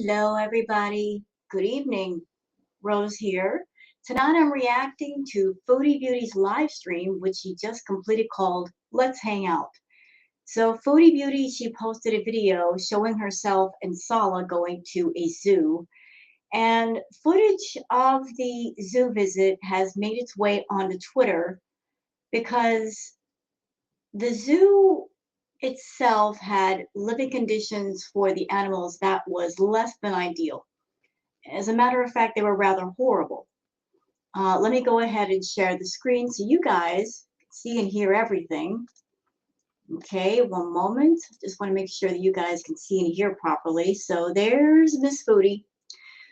Hello, everybody. Good evening. Rose here. Tonight I'm reacting to Foodie Beauty's live stream, which she just completed called Let's Hang Out. So, Foodie Beauty, she posted a video showing herself and Sala going to a zoo. And footage of the zoo visit has made its way onto Twitter because the zoo itself had living conditions for the animals that was less than ideal. As a matter of fact, they were rather horrible. Let me go ahead and share the screen so you guys can see and hear everything. Okay, one moment. Just want to make sure that you guys can see and hear properly. So there's Miss Foodie.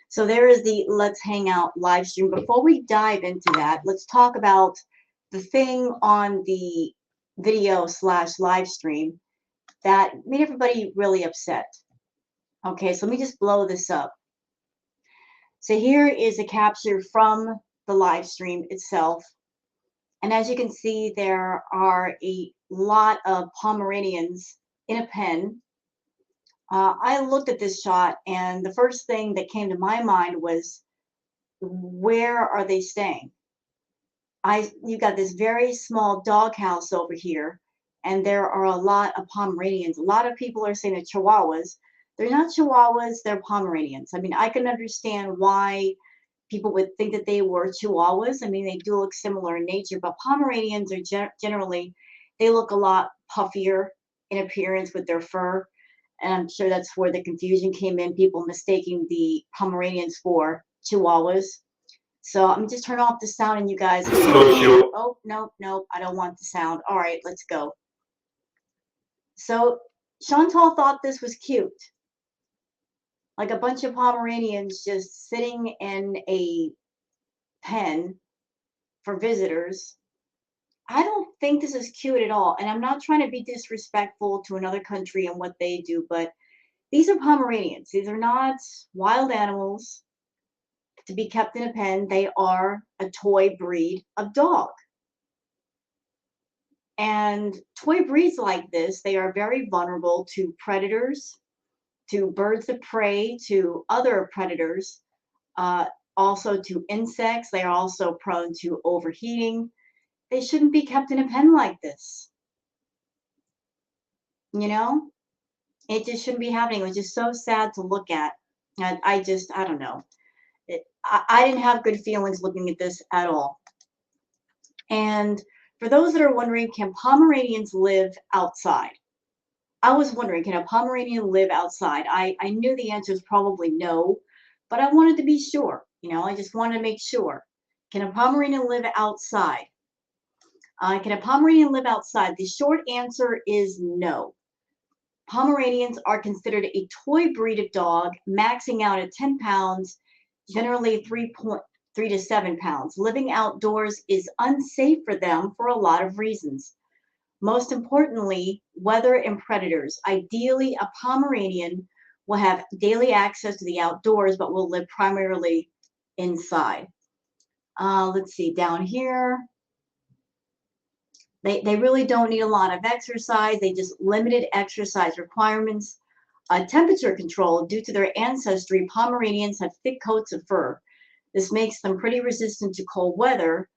So there is the Let's Hang Out live stream. Before we dive into that, let's talk about the thing on the video / live stream that made everybody really upset. Okay, so let me just blow this up. So here is a capture from the live stream itself. And as you can see, there are a lot of Pomeranians in a pen. I looked at this shot, and the first thing that came to my mind was, where are they staying? You got this very small doghouse over here, and there are a lot of Pomeranians. A lot of people are saying they're Chihuahuas. They're not Chihuahuas, they're Pomeranians. I mean, I can understand why people would think that they were Chihuahuas. I mean, they do look similar in nature, but Pomeranians are generally, they look a lot puffier in appearance with their fur. And I'm sure that's where the confusion came in, people mistaking the Pomeranians for Chihuahuas. So I'm just turn off the sound and you guys. Oh, no, I don't want the sound. All right, let's go. So Chantal thought this was cute. Like a bunch of Pomeranians just sitting in a pen for visitors. I don't think this is cute at all. And I'm not trying to be disrespectful to another country and what they do, but these are Pomeranians. These are not wild animals to be kept in a pen. They are a toy breed of dog. And toy breeds like this, they are very vulnerable to predators, to birds of prey, to other predators, also to insects. They are also prone to overheating. They shouldn't be kept in a pen like this. You know, it just shouldn't be happening. It was just so sad to look at. And I don't know. I didn't have good feelings looking at this at all. And for those that are wondering, can Pomeranians live outside? I was wondering, can a Pomeranian live outside? I knew the answer is probably no, but I wanted to be sure. You know, I just wanted to make sure. Can a Pomeranian live outside? Can a Pomeranian live outside? The short answer is no. Pomeranians are considered a toy breed of dog, maxing out at 10 pounds, generally 3 to 7 pounds. Living outdoors is unsafe for them for a lot of reasons. Most importantly, weather and predators. Ideally, a Pomeranian will have daily access to the outdoors, but will live primarily inside. Let's see, down here. They really don't need a lot of exercise. They just limited exercise requirements. Temperature control. Due to their ancestry, Pomeranians have thick coats of fur. This makes them pretty resistant to cold weather.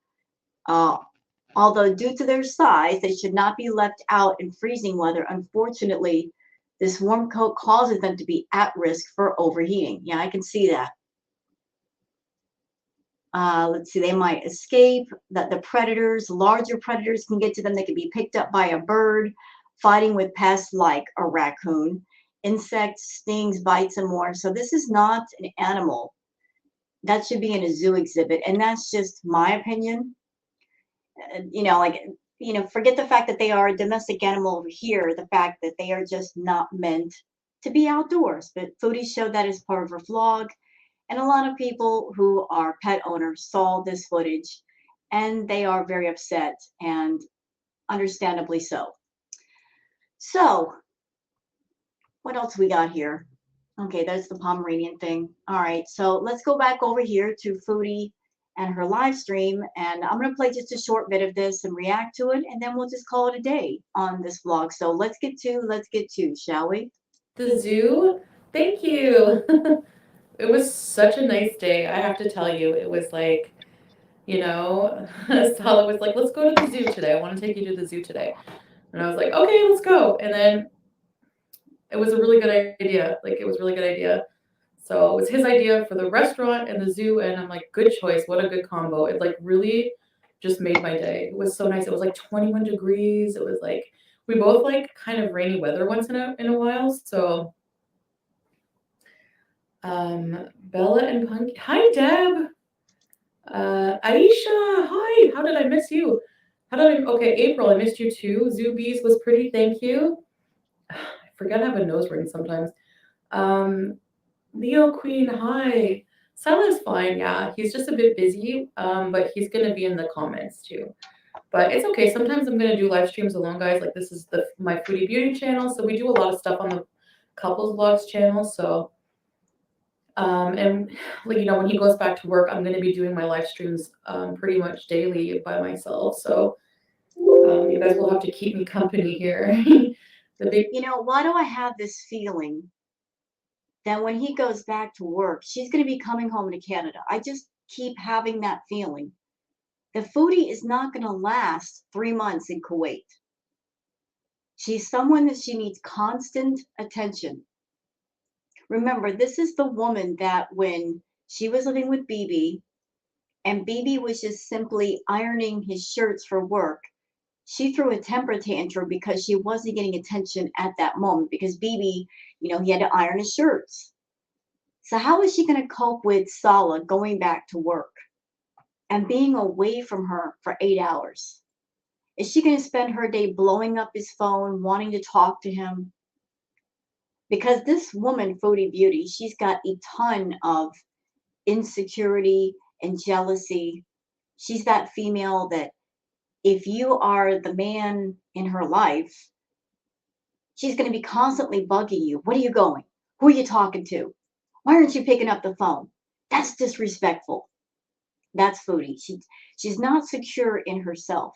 Although due to their size, they should not be left out in freezing weather. Unfortunately, this warm coat causes them to be at risk for overheating. Yeah, I can see that. Let's see, they might escape. That the predators, larger predators can get to them. They can be picked up by a bird, fighting with pests like a raccoon, insects, stings, bites, and more. So this is not an animal that should be in a zoo exhibit, and that's just my opinion. Forget the fact that they are a domestic animal over here, the fact that they are just not meant to be outdoors. But Foodie showed that as part of her vlog, and a lot of people who are pet owners saw this footage, and they are very upset, and understandably so. So, what else we got here? Okay, that's the Pomeranian thing. All right, so let's go back over here to Foodie and her live stream, and I'm going to play just a short bit of this and react to it, and then we'll just call it a day on this vlog. So let's get to, shall we? The zoo Thank you. It was such a nice day. I have to tell you, it was like, you know, Sala was like, let's go to the zoo today. I want to take you to the zoo today. And I was like, okay, let's go. And then it was a really good idea. Like, it was a really good idea. So it was his idea for the restaurant and the zoo. And I'm like, good choice. What a good combo. It like really just made my day. It was so nice. It was like 21 degrees. It was like, we both like kind of rainy weather once in a while. So, Bella and Punky. Hi, Deb. Aisha, hi. How did I miss you? How did I? Okay, April, I missed you too. Zubies was pretty. Thank you. I forget I have a nose ring sometimes. Um, Leo Queen, hi. Sila's fine. Yeah, he's just a bit busy. But he's gonna be in the comments too. But it's okay. Sometimes I'm gonna do live streams alone, guys. Like this is the my Foodie Beauty channel, so we do a lot of stuff on the couples vlogs channel. So and like when he goes back to work, I'm going to be doing my live streams pretty much daily by myself. So you guys will have to keep me company here. The big Why do I have this feeling that when he goes back to work, she's going to be coming home to Canada? I just keep having that feeling. The foodie is not going to last 3 months in Kuwait. She's someone that she needs constant attention. Remember, this is the woman that when she was living with BB and BB was just simply ironing his shirts for work, she threw a temper tantrum because she wasn't getting attention at that moment because BB, he had to iron his shirts. So how is she going to cope with Sala going back to work and being away from her for 8 hours? Is she going to spend her day blowing up his phone, wanting to talk to him? Because this woman, Foodie Beauty, she's got a ton of insecurity and jealousy. She's that female that if you are the man in her life, she's going to be constantly bugging you. What are you going? Who are you talking to? Why aren't you picking up the phone? That's disrespectful. That's Foodie. She's not secure in herself.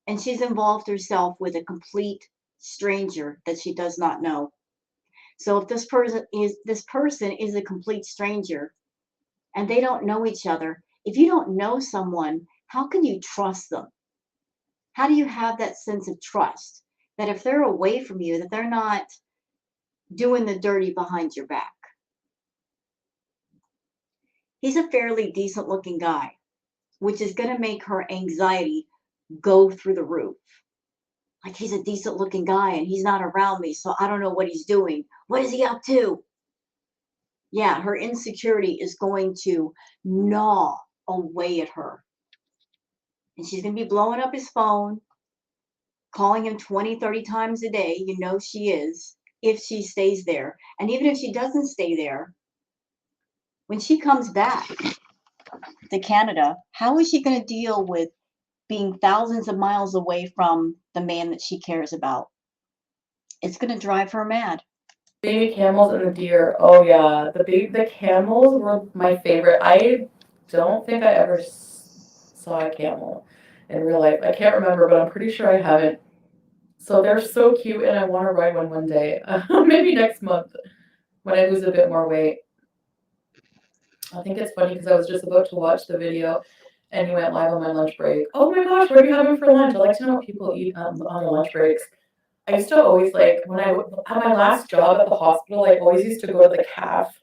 And she's involved herself with a complete stranger that she does not know. So if this person is a complete stranger and they don't know each other, if you don't know someone, how can you trust them? How do you have that sense of trust that if they're away from you, that they're not doing the dirty behind your back? He's a fairly decent looking guy, which is going to make her anxiety go through the roof. Like he's a decent looking guy and he's not around me, so I don't know what he's doing. What is he up to? Yeah, her insecurity is going to gnaw away at her. And she's going to be blowing up his phone, calling him 20, 30 times a day. She is, if she stays there. And even if she doesn't stay there, when she comes back to Canada, how is she going to deal with being thousands of miles away from the man that she cares about? It's going to drive her mad. baby camels and the deer. Oh yeah, the camels were my favorite. I don't think I ever saw a camel in real life. I can't remember, but I'm pretty sure I haven't. So they're so cute, and I want to ride one day. Maybe next month when I lose a bit more weight. I think it's funny because I was just about to watch the video and you went live on my lunch break. Oh my gosh, what are you having for lunch? I like to know what people eat on their lunch breaks. I used to always like when I had my last job at the hospital, I always used to go to the calf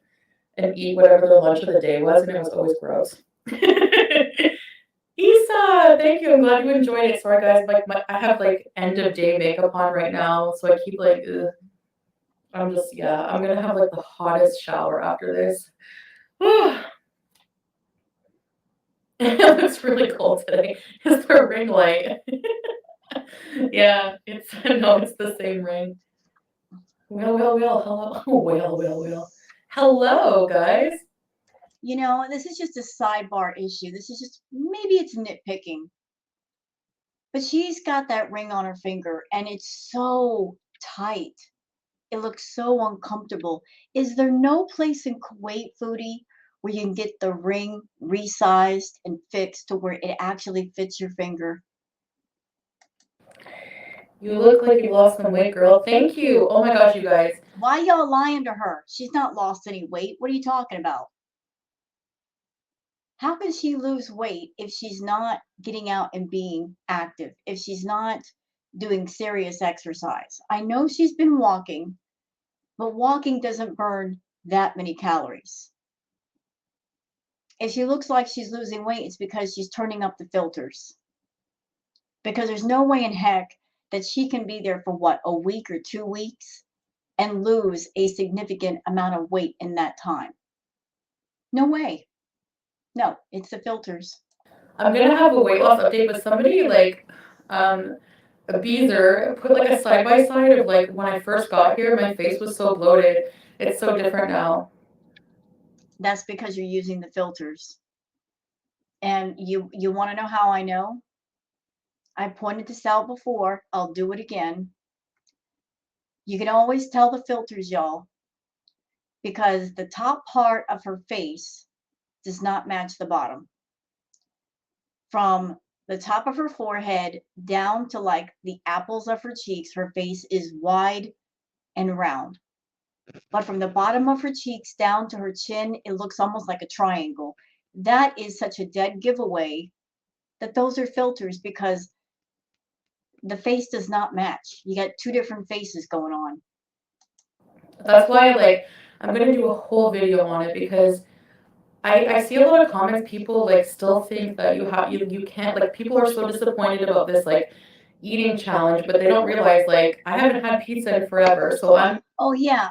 and eat whatever their lunch of the day was, and it was always gross. Isa, thank you. I'm glad you enjoyed it. Sorry, guys. Like I have like end of day makeup on right now, so I keep like, ugh. I'm just yeah. I'm gonna have like the hottest shower after this. It looks really cold today. It's the ring light. Yeah, it's no, it's the same ring. Hello. Hello, guys. This is just a sidebar issue. This is just maybe it's nitpicking. But she's got that ring on her finger and it's so tight. It looks so uncomfortable. Is there no place in Kuwait, Foodie, where you can get the ring resized and fixed to where it actually fits your finger? You look like you lost some weight, girl. Thank you. Oh my gosh, you guys. Why y'all lying to her? She's not lost any weight. What are you talking about? How can she lose weight if she's not getting out and being active, if she's not doing serious exercise? I know she's been walking, but walking doesn't burn that many calories. If she looks like she's losing weight, it's because she's turning up the filters. Because there's no way in heck that she can be there for what, a week or 2 weeks and lose a significant amount of weight in that time. No way. No, it's the filters. I'm gonna have a weight loss update, but somebody like a Beezer put like a side by side of like when I first got here, my face was so bloated. It's so different now. That's because you're using the filters. And you want to know how I know? I pointed this out before. I'll do it again. You can always tell the filters, y'all, because the top part of her face does not match the bottom. From the top of her forehead down to like the apples of her cheeks, her face is wide and round. But from the bottom of her cheeks down to her chin, it looks almost like a triangle. That is such a dead giveaway that those are filters because the face does not match. You got two different faces going on. That's why like I'm gonna do a whole video on it because I see a lot of comments, people like still think that you can't, like people are so disappointed about this like eating challenge, but they don't realize like I haven't had pizza in forever. So I'm Oh, yeah.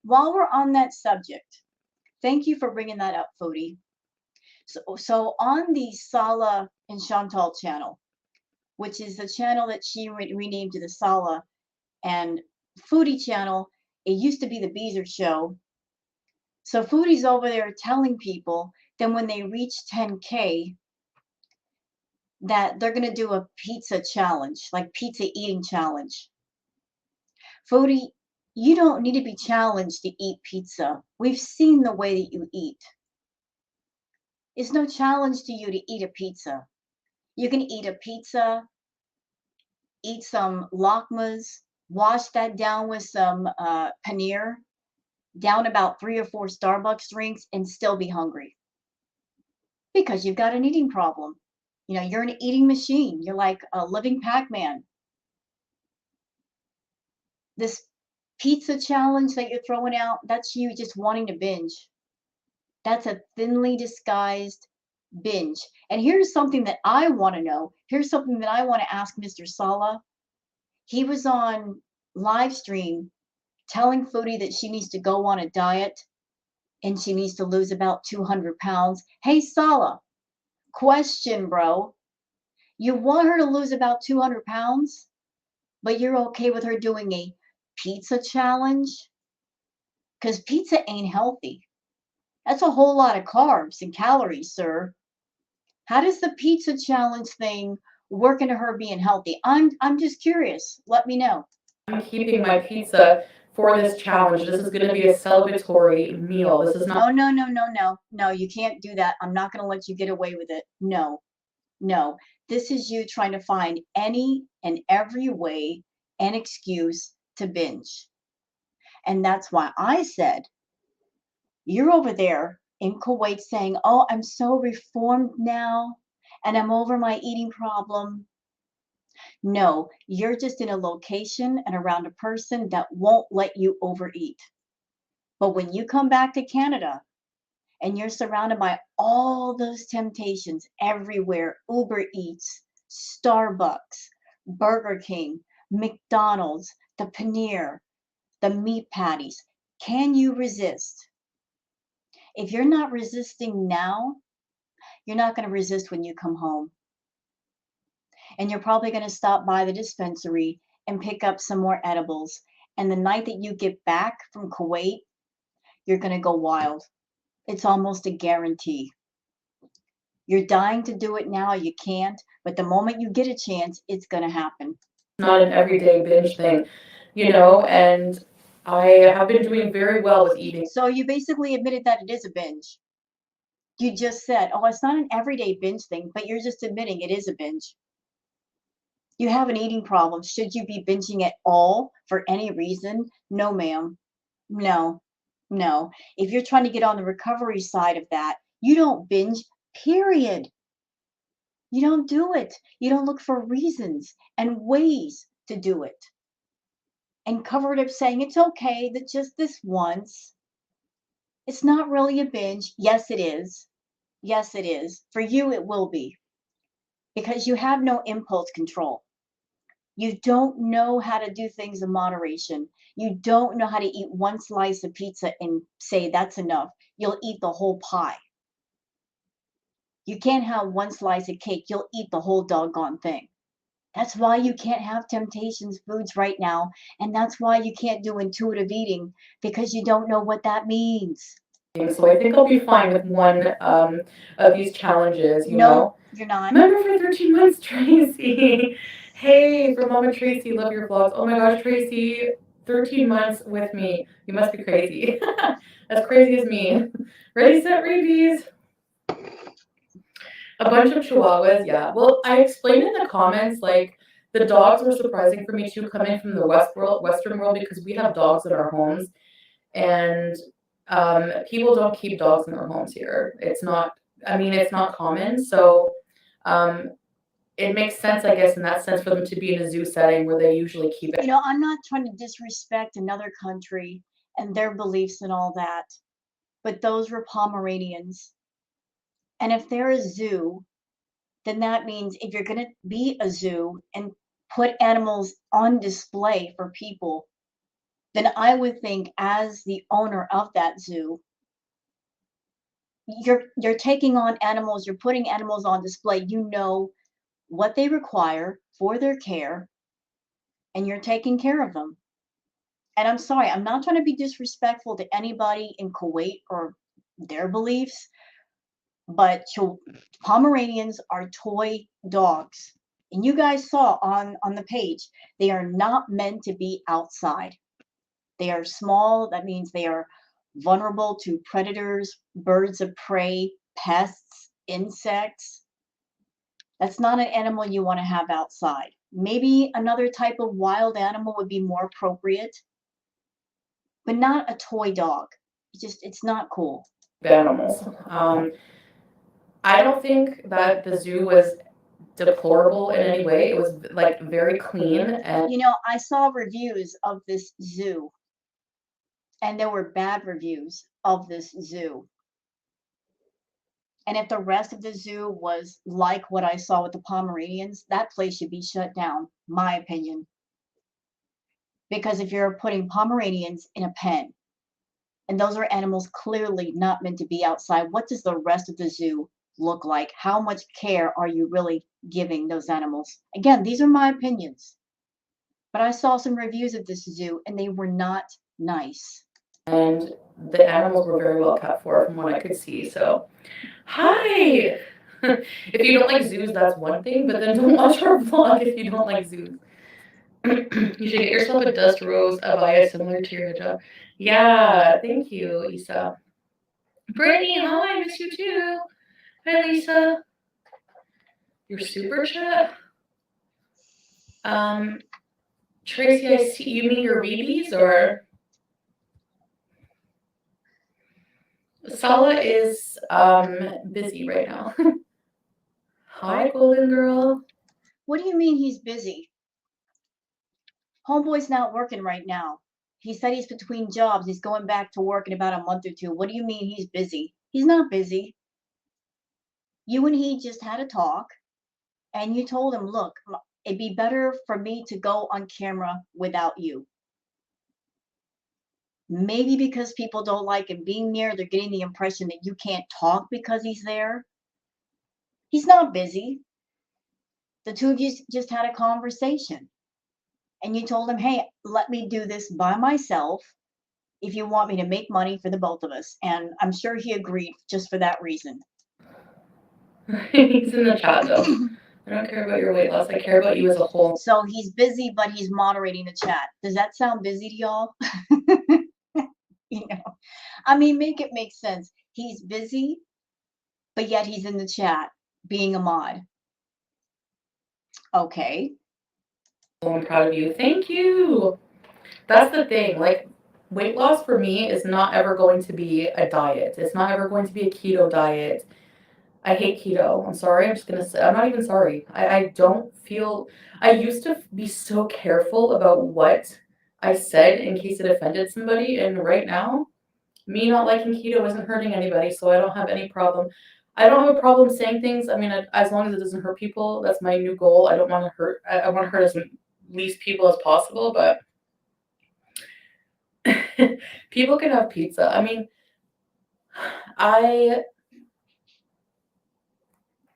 While we're on that subject, thank you for bringing that up, Foodie. So on the Sala and Chantal channel, which is the channel that she renamed to the Sala and Foodie channel, it used to be the Beezer Show. So Foodie's over there telling people that when they reach 10K, that they're going to do a pizza challenge, like pizza eating challenge. Foodie, you don't need to be challenged to eat pizza. We've seen the way that you eat. It's no challenge to you to eat a pizza. You can eat a pizza, eat some lakmas, wash that down with some paneer, down about 3 or 4 Starbucks drinks, and still be hungry because you've got an eating problem. You know, you're an eating machine. You're like a living Pac-Man. This pizza challenge that you're throwing out, that's you just wanting to binge. That's a thinly disguised binge. And here's something that I want to know. Here's something that I want to ask Mr. Sala. He was on Livestream telling Foodie that she needs to go on a diet and she needs to lose about 200 pounds. Hey, Sala, question, bro. You want her to lose about 200 pounds, but you're okay with her doing a pizza challenge? Because pizza ain't healthy. That's a whole lot of carbs and calories, sir. How does the pizza challenge thing work into her being healthy? I'm just curious. Let me know. I'm keeping my pizza for this challenge. This is gonna be a celebratory meal. This is not. Oh, no, no, no, no. No, you can't do that. I'm not going to let you get away with it. No, no. This is you trying to find any and every way and excuse to binge. And that's why I said, you're over there in Kuwait saying, oh, I'm so reformed now and I'm over my eating problem. No, you're just in a location and around a person that won't let you overeat. But when you come back to Canada and you're surrounded by all those temptations everywhere, Uber Eats, Starbucks, Burger King, McDonald's, the paneer, the meat patties, can you resist? If you're not resisting now, you're not going to resist when you come home. And you're probably going to stop by the dispensary and pick up some more edibles. And the night that you get back from Kuwait, you're going to go wild. It's almost a guarantee. You're dying to do it now, you can't, but the moment you get a chance, it's going to happen. Not an everyday binge thing, and I have been doing very well with eating. So you basically admitted that it is a binge. You just said, oh, it's not an everyday binge thing, but you're just admitting it is a binge. You have an eating problem. Should you be binging at all for any reason? No, ma'am. No, no. If you're trying to get on the recovery side of that, you don't binge, period. You don't do it. You don't look for reasons and ways to do it and cover it up saying it's okay that just this once. It's not really a binge. Yes, it is. Yes, it is. For you, it will be because you have no impulse control. You don't know how to do things in moderation. You don't know how to eat one slice of pizza and say that's enough. You'll eat the whole pie. You can't have one slice of cake. You'll eat the whole doggone thing. That's why you can't have temptations foods right now. And that's why you can't do intuitive eating because you don't know what that means. So I think I'll be fine with one of these challenges, you No, know. you're not. Member for 13 months, Tracy. Hey, from Mama Tracy, love your vlogs. Oh my gosh, Tracy, 13 months with me. You must be crazy. As crazy as me. Ready, set, rabies. A bunch of chihuahuas, yeah. Well, I explained in the comments, like, the dogs were surprising for me too, coming from the Western world, because we have dogs in our homes, and people don't keep dogs in their homes here. It's not, I mean, it's not common. So um, it makes sense, I guess, in that sense, for them to be in a zoo setting where they usually keep it. You know, I'm not trying to disrespect another country and their beliefs and all that, but those were Pomeranians. And if they're a zoo, then that means if you're going to be a zoo and put animals on display for people, then I would think as the owner of that zoo, you're taking on animals, you're putting animals on display. You know what they require for their care, and you're taking care of them. And I'm sorry, I'm not trying to be disrespectful to anybody in Kuwait or their beliefs, but Pomeranians are toy dogs. And you guys saw on the page, they are not meant to be outside. They are small. That means they are vulnerable to predators, birds of prey, pests, insects. That's not an animal you want to have outside. Maybe another type of wild animal would be more appropriate, but not a toy dog. It's not cool. Animals. I don't think that the zoo was deplorable in any way. It was like very clean and You know, I saw reviews of this zoo, and there were bad reviews of this zoo. And if the rest of the zoo was like what I saw with the Pomeranians, that place should be shut down, my opinion. Because if you're putting Pomeranians in a pen, and those are animals clearly not meant to be outside, what does the rest of the zoo look like? How much care are you really giving those animals? Again, these are my opinions. But I saw some reviews of this zoo and they were not nice. the animals were very well kept for, from what I could see. So, hi. If you don't like zoos, that's one thing, but then don't watch our vlog if you don't like zoos. You should get yourself a dust rose abaya similar to your hijab. Yeah, thank you, Isa. Brittany, hi, I miss you too. Hi, Lisa. Your super chat. Tracy, I see. You mean your Reebies or? Sala is busy right now. Hi, Golden Girl. What do you mean he's busy? Homeboy's not working right now. He said he's between jobs. He's going back to work in about a month or two. What do you mean he's busy? He's not busy. You and he just had a talk, and you told him, look, it'd be better for me to go on camera without you. Maybe because people don't like him being near, they're getting the impression that you can't talk because he's there. He's not busy. The two of you just had a conversation. And you told him, hey, let me do this by myself if you want me to make money for the both of us. And I'm sure he agreed just for that reason. He's in the chat though. I don't care about your weight loss. I care about you as a whole. So he's busy, but he's moderating the chat. Does that sound busy to y'all? You know, I mean, make it make sense. He's busy, but yet he's in the chat being a mod. Okay. I'm proud of you. Thank you. That's the thing. Like, weight loss for me is not ever going to be a diet. It's not ever going to be a keto diet. I hate keto. I'm sorry. I'm just gonna say, I'm not even sorry. I don't feel, I used to be so careful about what I said in case it offended somebody. And right now, me not liking keto isn't hurting anybody. So I don't have any problem. I don't have a problem saying things. I mean, as long as it doesn't hurt people, that's my new goal. I don't want to hurt, I want to hurt as least people as possible, but people can have pizza. I mean, I,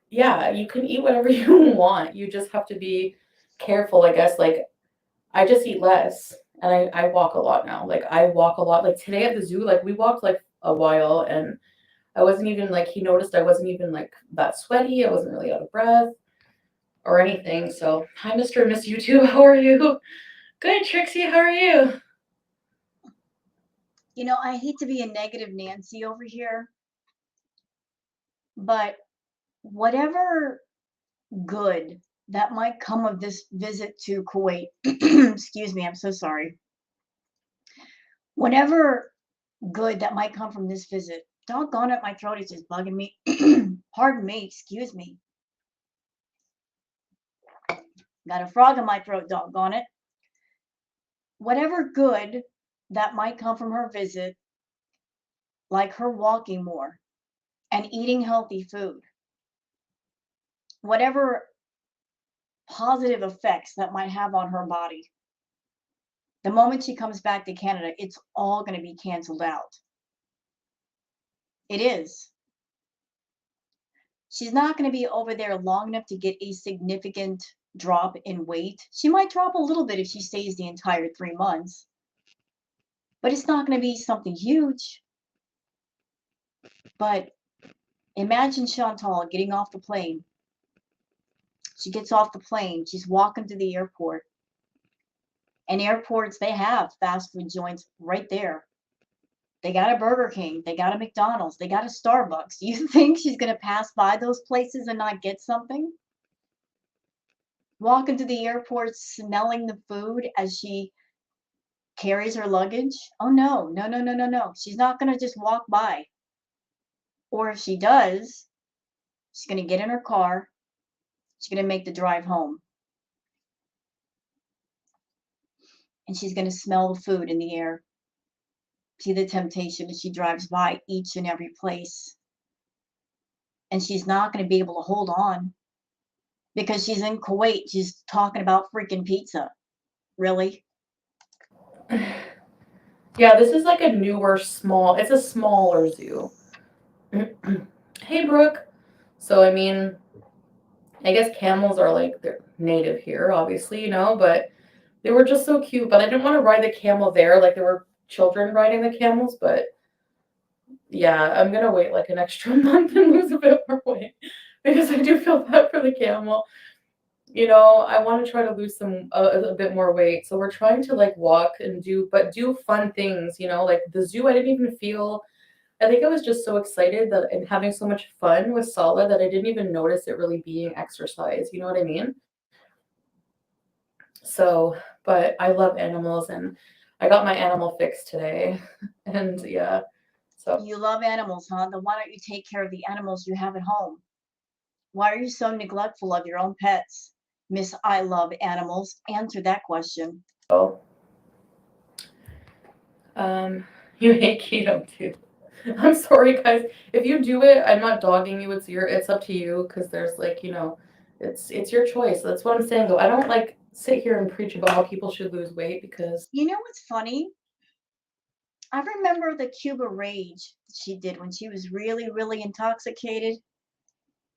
yeah, you can eat whatever you want. You just have to be careful, I guess. Like, I just eat less and I walk a lot now. Like, I walk a lot. Like, today at the zoo, like, we walked like a while and I wasn't even like, he noticed I wasn't even like that sweaty. I wasn't really out of breath or anything. So, hi, Mr. and Miss You too. How are you? Good, Trixie. How are you? You know, I hate to be a negative Nancy over here, but whatever good that might come of this visit to Kuwait, excuse me, I'm so sorry. Whatever good that might come from this visit, doggone it, my throat is just bugging me. Pardon me, excuse me. Got a frog in my throat, doggone it. Whatever good that might come from her visit, like her walking more and eating healthy food, whatever positive effects that might have on her body, the moment she comes back to Canada, it's all going to be canceled out. It is. She's not going to be over there long enough to get a significant drop in weight. She might drop a little bit if she stays the entire 3 months, but it's not going to be something huge. But imagine Chantal getting off the plane. She gets off the plane, she's walking to the airport. And airports, they have fast food joints right there. They got a Burger King, they got a McDonald's, they got a Starbucks. You think she's going to pass by those places and not get something? Walk into the airport smelling the food as she carries her luggage? Oh, no, no, no, no, no, no. She's not going to just walk by. Or if she does, she's going to get in her car. She's going to make the drive home. And she's going to smell the food in the air. See the temptation as she drives by each and every place. And she's not going to be able to hold on because she's in Kuwait. She's talking about freaking pizza. Really? Yeah, this is like a newer, it's a smaller zoo. Hey, Brooke. So, I mean, I guess camels are like, they're native here, obviously, but they were just so cute. But I didn't want to ride the camel there. Like, there were children riding the camels, but yeah, I'm gonna wait like an extra month and lose a bit more weight because I do feel bad for the camel. I want to try to lose a bit more weight. So we're trying to like walk and do fun things. Like the zoo, I didn't even feel. I think I was just so excited that and having so much fun with Sala that I didn't even notice it really being exercise. You know what I mean? So, but I love animals and I got my animal fix today. And yeah, so You love animals, huh? Then why don't you take care of the animals you have at home? Why are you so neglectful of your own pets? Miss I love animals. Answer that question. um, you hate keto too. I'm sorry, guys. If you do it, I'm not dogging you. It's up to you because there's like it's your choice. That's what I'm saying though. I don't like sit here and preach about how people should lose weight because You know what's funny? I remember the Cuba Rage she did when she was really, really intoxicated.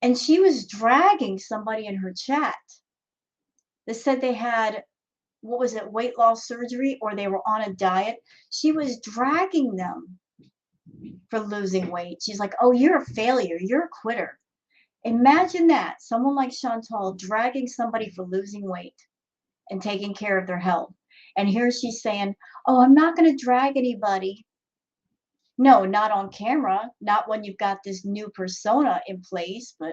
And she was dragging somebody in her chat that said they had, what was it, weight loss surgery or they were on a diet. She was dragging them for losing weight. She's like, oh, you're a failure. You're a quitter. Imagine that. Someone like Chantal dragging somebody for losing weight and taking care of their health. And here she's saying, oh, I'm not going to drag anybody. No, not on camera, not when you've got this new persona in place, but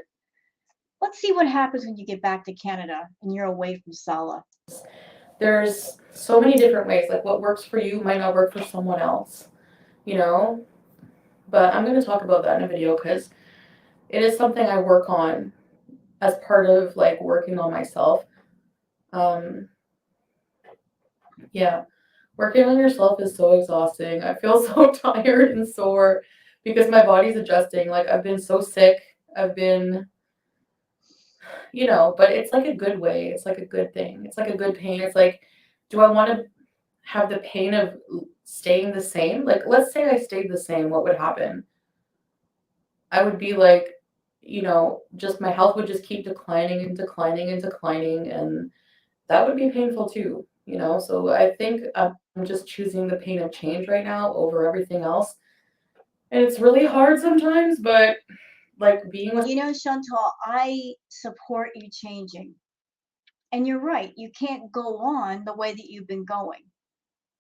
let's see what happens when you get back to Canada and you're away from Sala. there's so many different ways. Like what works for you might not work for someone else, you know? But I'm going to talk about that in a video because it is something I work on as part of like working on myself. Um, yeah, working on yourself is so exhausting. I feel so tired and sore because my body's adjusting. Like I've been so sick. I've been, but it's like a good way. It's like a good thing. It's like a good pain. It's like, do I want to have the pain of staying the same? Like, let's say I stayed the same, what would happen? I would be like, just my health would just keep declining and declining and declining, and that would be painful too. So I think I'm just choosing the pain of change right now over everything else. And it's really hard sometimes, but like being with Chantal, I support you changing. And you're right, you can't go on the way that you've been going.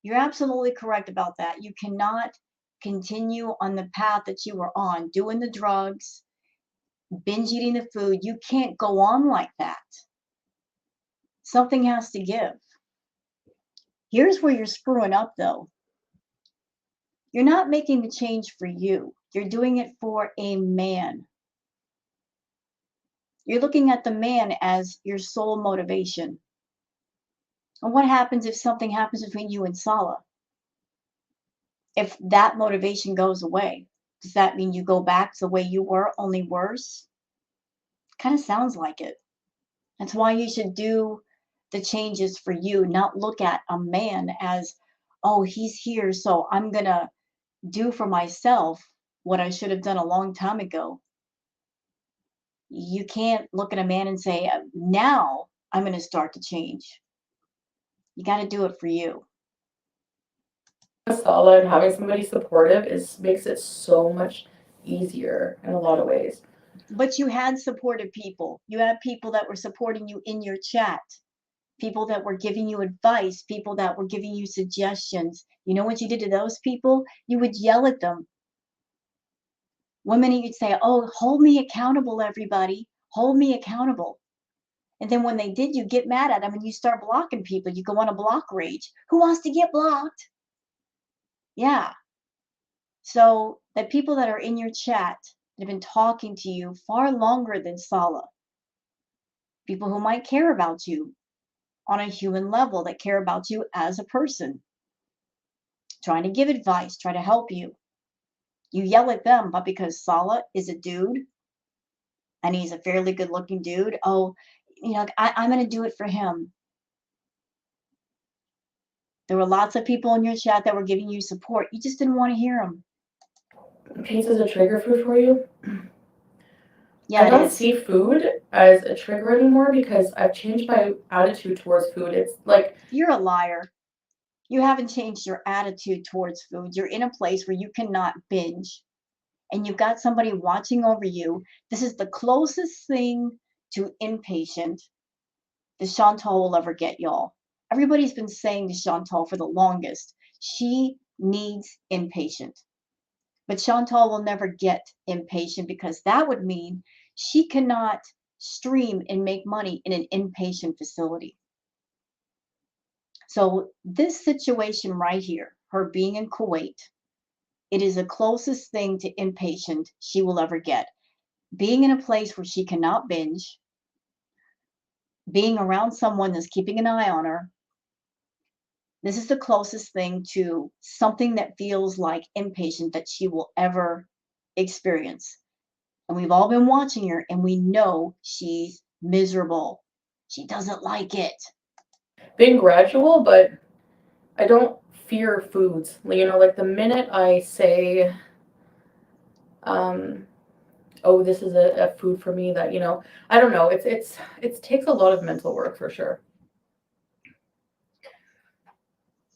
You're absolutely correct about that. You cannot continue on the path that you were on, doing the drugs, binge eating the food. You can't go on like that. Something has to give. Here's where you're screwing up, though. You're not making the change for you, you're doing it for a man. You're looking at the man as your sole motivation. And what happens if something happens between you and Sala? If that motivation goes away, does that mean you go back to the way you were, only worse? Kind of sounds like it. That's why you should do the changes for you, not look at a man as, oh, he's here, so I'm going to do for myself what I should have done a long time ago. You can't look at a man and say, now I'm going to start to change. You got to do it for you. Sala and having somebody supportive makes it so much easier in a lot of ways. But you had supportive people. You had people that were supporting you in your chat, people that were giving you advice, people that were giving you suggestions. You know what you did to those people? You would yell at them. One minute you'd say, oh, hold me accountable, everybody. Hold me accountable. And then when they did, you get mad at them and you start blocking people. You go on a block rage. Who wants to get blocked? Yeah. So the people that are in your chat that have been talking to you far longer than Sala, people who might care about you on a human level, that care about you as a person, trying to give advice, try to help you. You yell at them, but because Sala is a dude and he's a fairly good looking dude, oh, I'm going to do it for him. There were lots of people in your chat that were giving you support. You just didn't want to hear them. Pizza is a trigger food for you? Yeah, I don't see food as a trigger anymore because I've changed my attitude towards food. It's like, you're a liar. You haven't changed your attitude towards food. You're in a place where you cannot binge and you've got somebody watching over you. This is the closest thing to impatient that Chantal will ever get, y'all. Everybody's been saying to Chantal for the longest, she needs impatient. But Chantal will never get impatient because that would mean she cannot stream and make money in an inpatient facility. So this situation right here, her being in Kuwait, it is the closest thing to inpatient she will ever get. Being in a place where she cannot binge, being around someone that's keeping an eye on her, this is the closest thing to something that feels like inpatient that she will ever experience. And we've all been watching her and we know she's miserable. She doesn't like it. been gradual, but I don't fear foods. Like the minute I say, um, oh, this is a food for me that, I don't know. It takes a lot of mental work for sure.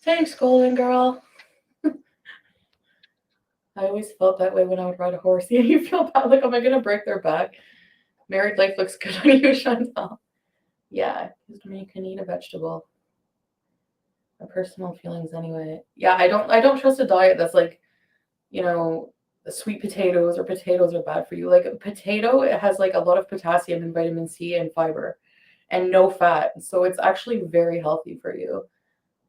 Thanks, Golden Girl. I always felt that way when I would ride a horse. Yeah, you feel bad, like, am I gonna break their back? Married life looks good on you, Chantal. Yeah, because you can eat a vegetable. My personal feelings, anyway. Yeah, I don't trust a diet that's like, sweet potatoes or potatoes are bad for you. Like a potato, it has like a lot of potassium and vitamin C and fiber, and no fat. So it's actually very healthy for you.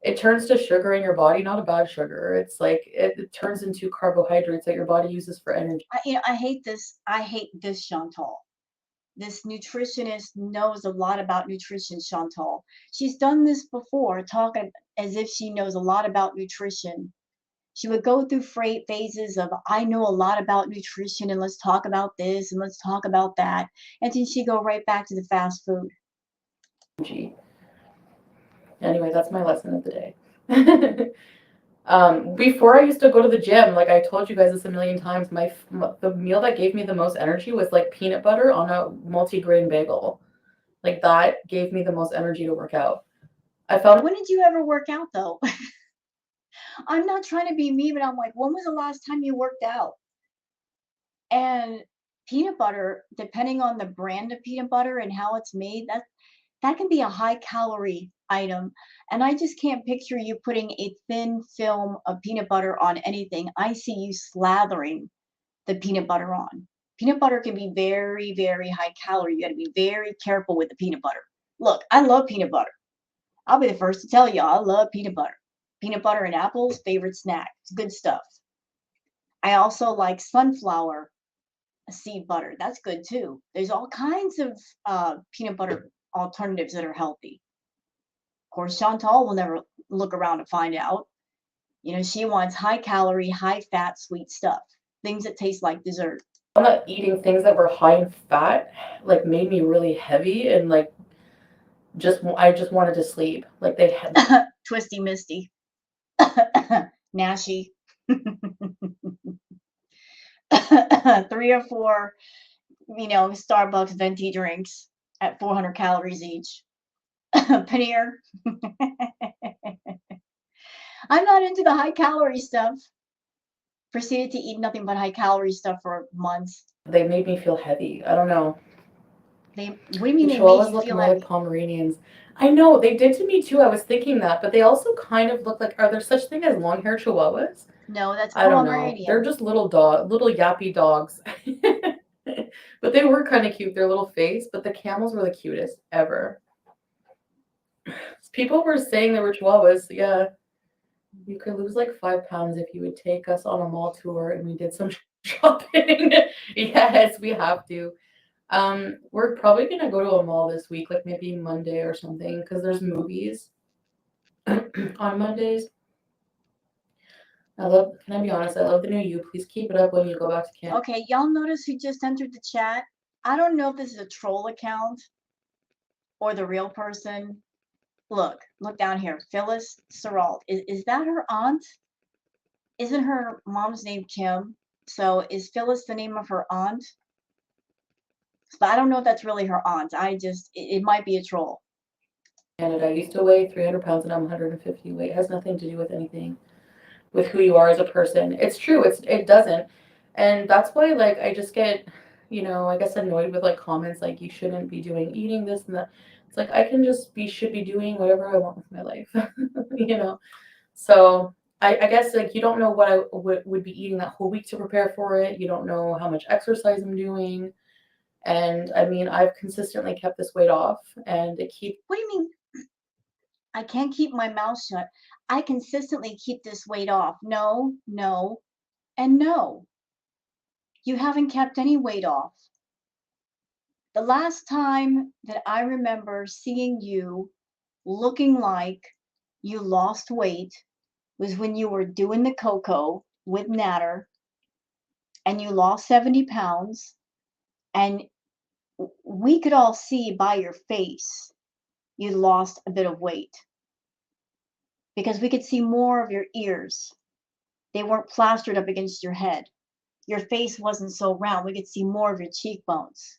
It turns to sugar in your body, not a bad sugar. It's like it turns into carbohydrates that your body uses for energy. I hate this. I hate this, Chantal. This nutritionist knows a lot about nutrition, Chantal. She's done this before, talking as if she knows a lot about nutrition. She would go through phases of, I know a lot about nutrition and let's talk about this and let's talk about that. And then she'd go right back to the fast food. Anyway, that's my lesson of the day. Before I used to go to the gym, like I told you guys this a million times, the meal that gave me the most energy was like peanut butter on a multi-grain bagel. Like that gave me the most energy to work out. I found. When did you ever work out though? I'm not trying to be mean, but I'm like, when was the last time you worked out? And peanut butter, depending on the brand of peanut butter and how it's made, that can be a high calorie item. And I just can't picture you putting a thin film of peanut butter on anything. I see you slathering the peanut butter on. Peanut butter can be very, very high calorie. You got to be very careful with the peanut butter. Look, I love peanut butter. I'll be the first to tell you, I love peanut butter. Peanut butter and apples, favorite snack. It's good stuff. I also like sunflower seed butter. That's good too. There's all kinds of peanut butter alternatives that are healthy. Of course, Chantal will never look around to find out. You know, she wants high calorie, high fat, sweet stuff, things that taste like dessert. That eating things that were high in fat like made me really heavy and like I just wanted to sleep. Like they had Twisty Misty. Nashy. 3 or 4, Starbucks venti drinks at 400 calories each. Paneer. I'm not into the high calorie stuff. Proceeded to eat nothing but high calorie stuff for months. They made me feel heavy. I don't know. What do you mean The they made Chihuahuas you look feel more heavy? like Pomeranians. I know they did to me too. I was thinking that, but they also kind of look like. Are there such thing as long hair Chihuahuas? No, that's I don't know. They're Pomeranian. just little yappy dogs. But they were kind of cute. Their little face, but the camels were the cutest ever. People were saying they were Chihuahuas. Yeah, you could lose like 5 pounds if you would take us on a mall tour and we did some shopping. Yes, we have to. We're probably gonna go to a mall this week, like maybe Monday or something, because there's movies on Mondays. Can I be honest? I love the new you. Please keep it up when you go back to camp. Okay, y'all notice who just entered the chat? I don't know if this is a troll account or the real person. Look down here. Phyllis Seralt. Is that her aunt? Isn't her mom's name Kim? So is Phyllis the name of her aunt? But I don't know if that's really her aunt. It might be a troll. Canada. I used to weigh 300 pounds and I'm 150. Weight has nothing to do with anything, with who you are as a person. It's true. It doesn't, and that's why like I just get, I guess annoyed with like comments like you shouldn't be eating this and that. It's like I can just should be doing whatever I want with my life, you know. So I guess like you don't know what I would be eating that whole week to prepare for it. You don't know how much exercise I'm doing. And I mean, I've consistently kept this weight off and it keeps. What do you mean? I can't keep my mouth shut. I consistently keep this weight off. No, no, and no. You haven't kept any weight off. The last time that I remember seeing you looking like you lost weight was when you were doing the cocoa with Natter and you lost 70 pounds. And we could all see by your face you lost a bit of weight because we could see more of your ears. They weren't plastered up against your head. Your face wasn't so round. We could see more of your cheekbones.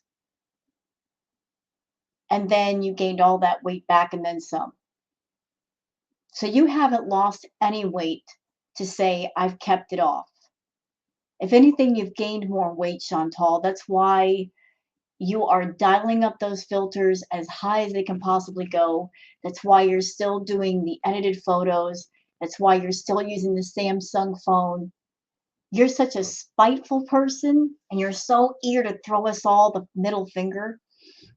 And then you gained all that weight back and then some. So you haven't lost any weight to say, I've kept it off. If anything, you've gained more weight, Chantal. That's why you are dialing up those filters as high as they can possibly go. That's why you're still doing the edited photos. That's why you're still using the Samsung phone. You're such a spiteful person and you're so eager to throw us all the middle finger.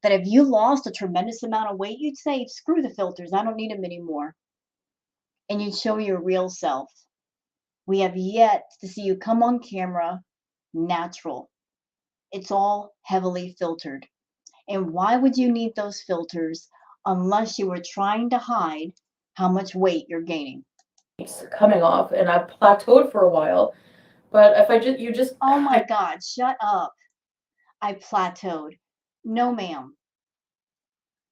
that if you lost a tremendous amount of weight, you'd say, screw the filters, I don't need them anymore. And you'd show your real self. We have yet to see you come on camera natural. It's all heavily filtered. And why would you need those filters unless you were trying to hide how much weight you're gaining? Coming off, and I plateaued for a while. But if you just, Oh my God, shut up. I plateaued. No, ma'am.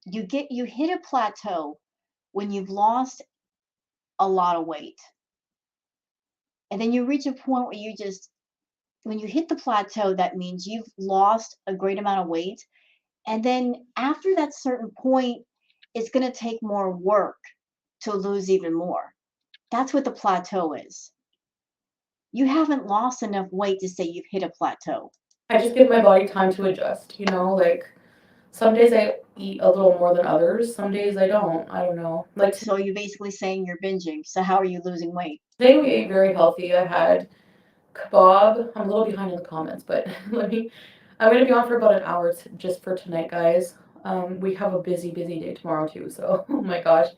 You hit a plateau when you've lost a lot of weight. And then you reach a point where when you hit the plateau, that means you've lost a great amount of weight. And then after that certain point, it's going to take more work to lose even more. That's what the plateau is. You haven't lost enough weight to say you've hit a plateau. I just give my body time to adjust, like some days I eat a little more than others, some days I don't. I don't know. Like So you're basically saying you're binging. So how are you losing weight? today we ate very healthy. I had kebab. I'm a little behind in the comments, but I'm gonna be on for about an hour just for tonight, guys. We have a busy day tomorrow too, so oh my gosh.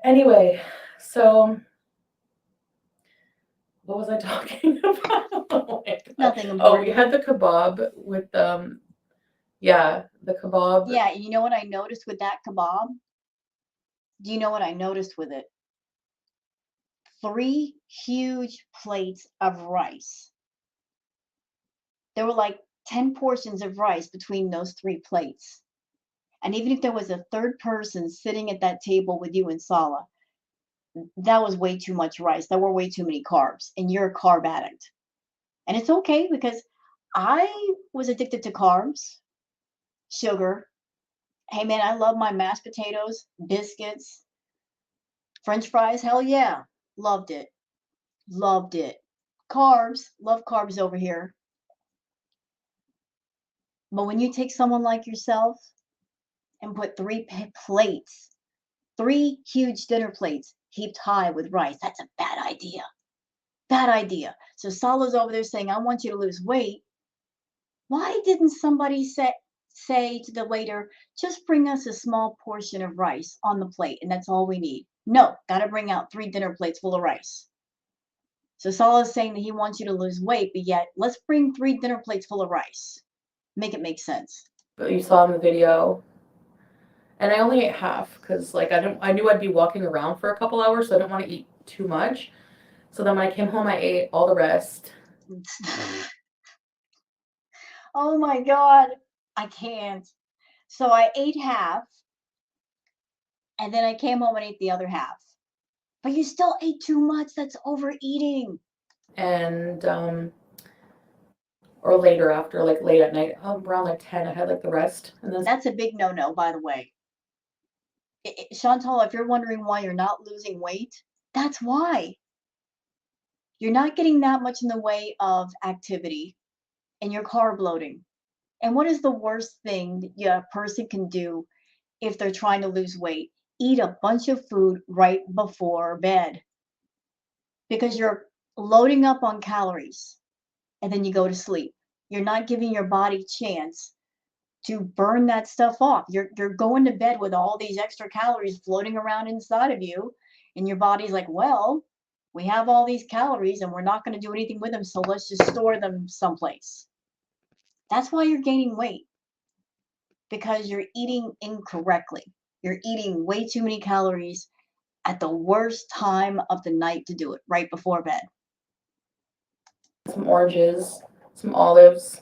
Anyway, so what was I talking about? Oh my God. Nothing Oh, we important. had the kebab with yeah, the kebab. Yeah, you know what I noticed with that kebab? Do you know what I noticed with it? 3 huge plates of rice. There were like 10 portions of rice between those 3 plates. And even if there was a third person sitting at that table with you and Sala, that was way too much rice. There were way too many carbs, and you're a carb addict. And it's okay because I was addicted to carbs, sugar. Hey man, I love my mashed potatoes, biscuits, French fries. Hell yeah. Loved it. Loved it. Carbs, love carbs over here. But when you take someone like yourself and put 3 plates, 3 huge dinner plates heaped high with rice, that's a bad idea. Bad idea. So Sala's over there saying, I want you to lose weight. Why didn't somebody say to the waiter, just bring us a small portion of rice on the plate and that's all we need? No, got to bring out 3 dinner plates full of rice. So Sala's saying that he wants you to lose weight, but yet let's bring 3 dinner plates full of rice. Make it make sense. That you saw in the video, and I only ate half because like I knew I'd be walking around for a couple hours, so I didn't want to eat too much. So then when I came home, I ate all the rest. Oh my God, I can't. So I ate half, and then I came home and ate the other half. But you still ate too much. That's overeating. And or later after, like late at night, around like 10, I had like the rest. And then That's a big no-no, by the way. Chantal, if you're wondering why you're not losing weight, that's why. You're not getting that much in the way of activity and you're carb loading. And what is the worst thing that a person can do if they're trying to lose weight? Eat a bunch of food right before bed because you're loading up on calories and then you go to sleep. You're not giving your body chance to burn that stuff off. You're going to bed with all these extra calories floating around inside of you, and your body's like, well, we have all these calories and we're not going to do anything with them, so let's just store them someplace. That's why you're gaining weight, because you're eating incorrectly. You're eating way too many calories at the worst time of the night to do it, right before bed. some oranges, some olives.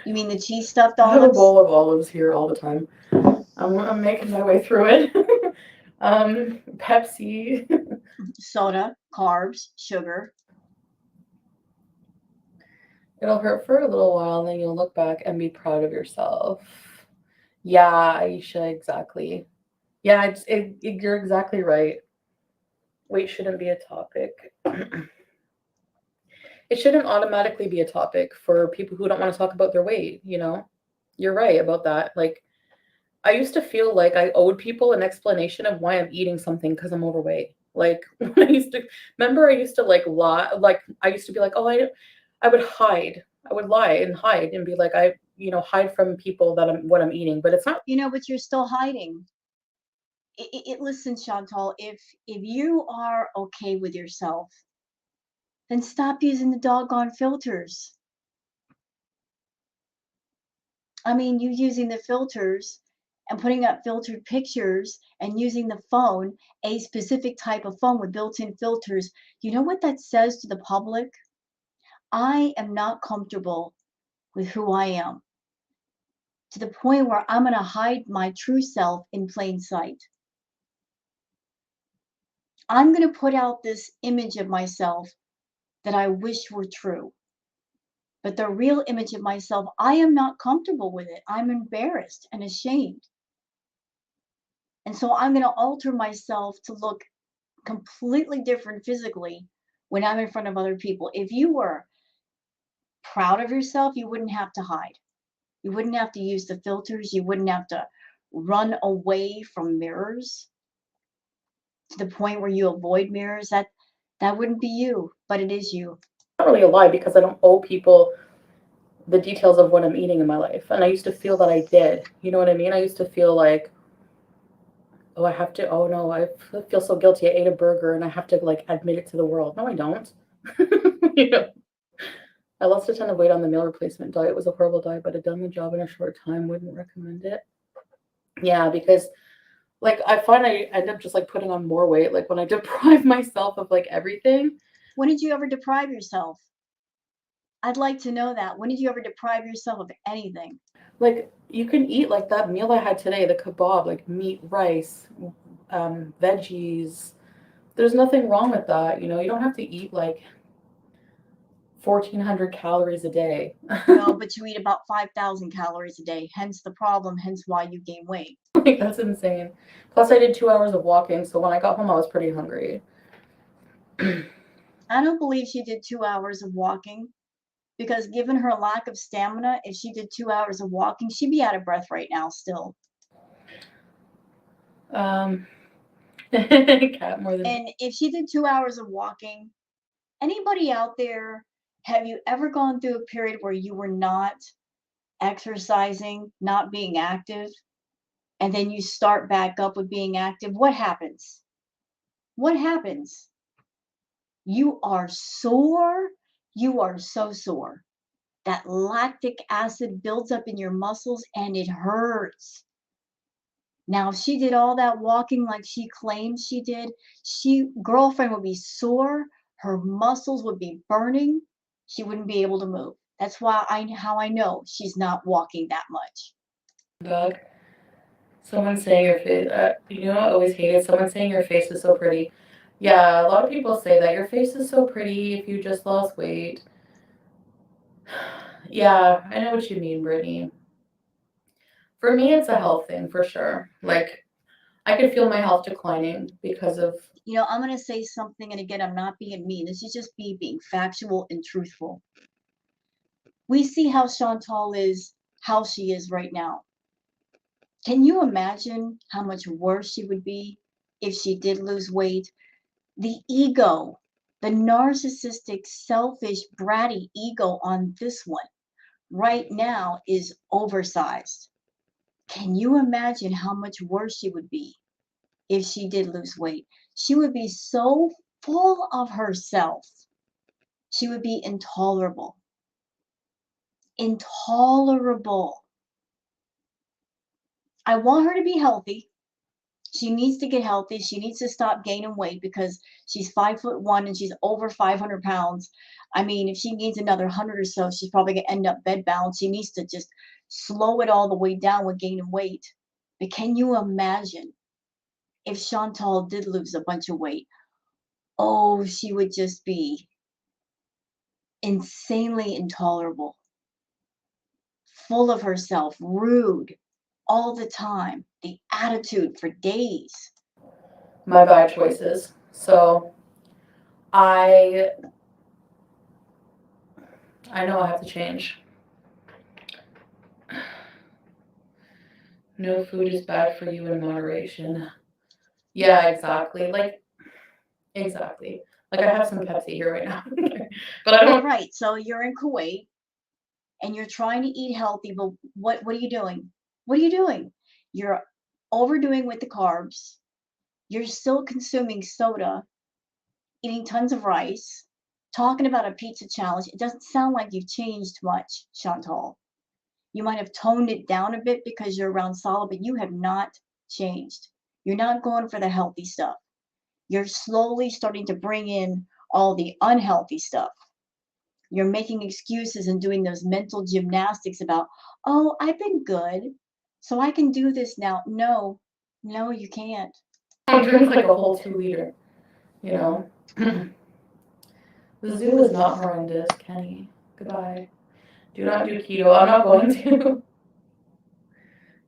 You mean the cheese stuffed I have a olives? bowl of olives here all the time. I'm making my way through it. Pepsi. Soda, carbs, sugar. It'll hurt for a little while, and then you'll look back and be proud of yourself. Yeah, Aisha, exactly. Yeah, you're exactly right. Weight shouldn't be a topic. It shouldn't automatically be a topic for people who don't want to talk about their weight, You're right about that. Like, I used to feel like I owed people an explanation of why I'm eating something because I'm overweight. Like, when I used to, remember I used to like lie, like, I used to be like, oh, I would hide I would lie and hide and be like, hide from people that what I'm eating, but it's not. But you're still hiding. Listen, Chantal, if you are okay with yourself, then stop using the doggone filters. I mean, you using the filters and putting up filtered pictures and using the phone, a specific type of phone with built-in filters. You know what that says to the public? I am not comfortable with who I am, to the point where I'm going to hide my true self in plain sight. I'm going to put out this image of myself that I wish were true. But the real image of myself, I am not comfortable with it. I'm embarrassed and ashamed. And so I'm going to alter myself to look completely different physically when I'm in front of other people. If you were proud of yourself, you wouldn't have to hide. You wouldn't have to use the filters. You wouldn't have to run away from mirrors to the point where you avoid mirrors. That wouldn't be you, but it is you. Not really a lie because I don't owe people the details of what I'm eating in my life. And I used to feel that I did. You know what I mean? I used to feel like, oh, I have to, oh no, I feel so guilty. I ate a burger and I have to like admit it to the world. No, I don't. you know, I lost a ton of weight on the meal replacement diet. It was a horrible diet, but it done the job in a short time. Wouldn't recommend it. Yeah, because like I find I end up just like putting on more weight. Like when I deprive myself of like everything. When did you ever deprive yourself? I'd like to know that. When did you ever deprive yourself of anything? Like you can eat like that meal I had today, the kebab, like meat, rice, veggies. There's nothing wrong with that. You don't have to eat like 1,400 calories a day. No, but you eat about 5,000 calories a day. Hence the problem, hence why you gain weight. Like that's insane. Plus, I did 2 hours of walking, so when I got home, I was pretty hungry. I don't believe she did 2 hours of walking because, given her lack of stamina, if she did 2 hours of walking, she'd be out of breath right now still. Cat more than. And if she did 2 hours of walking, anybody out there, have you ever gone through a period where you were not exercising, not being active, and then you start back up with being active? What happens? What happens? You are sore. You are so sore. That lactic acid builds up in your muscles and it hurts. Now, if she did all that walking like she claims she did, girlfriend would be sore, her muscles would be burning, she wouldn't be able to move. That's how I know she's not walking that much. Dog. Someone saying your face. I always hated someone saying your face is so pretty. Yeah, a lot of people say that your face is so pretty if you just lost weight. Yeah, I know what you mean, Brittany. For me, it's a health thing for sure. Like, I could feel my health declining because of. I'm going to say something, and again, I'm not being mean. This is just me being factual and truthful. We see how Chantal is, how she is right now. Can you imagine how much worse she would be if she did lose weight? The ego, the narcissistic, selfish, bratty ego on this one right now is oversized. Can you imagine how much worse she would be if she did lose weight? She would be so full of herself. She would be intolerable. Intolerable. I want her to be healthy. She needs to get healthy. She needs to stop gaining weight because she's 5'1" and she's over 500 pounds. I mean, if she gains another 100 or so, she's probably going to end up bedbound. She needs to just slow it all the way down with gaining weight. But can you imagine if Chantal did lose a bunch of weight? Oh, she would just be insanely intolerable, full of herself, rude all the time, the attitude for days. My bad choices. So I I know I have to change. No food is bad for you in moderation. Yeah, exactly. Like exactly. Like I have some Pepsi here right now. But I don't. Right. So you're in Kuwait. and you're trying to eat healthy, but what are you doing? What are you doing? You're overdoing with the carbs. You're still consuming soda, eating tons of rice, talking about a pizza challenge. It doesn't sound like you've changed much, Chantal. You might have toned it down a bit because you're around solid, but you have not changed. You're not going for the healthy stuff. You're slowly starting to bring in all the unhealthy stuff. You're making excuses and doing those mental gymnastics about, oh, I've been good, so I can do this now. No, no, you can't. I drink like a whole 2 liter, you know. The zoo is not horrendous, Kenny. Goodbye. Do not do keto. I'm not going to.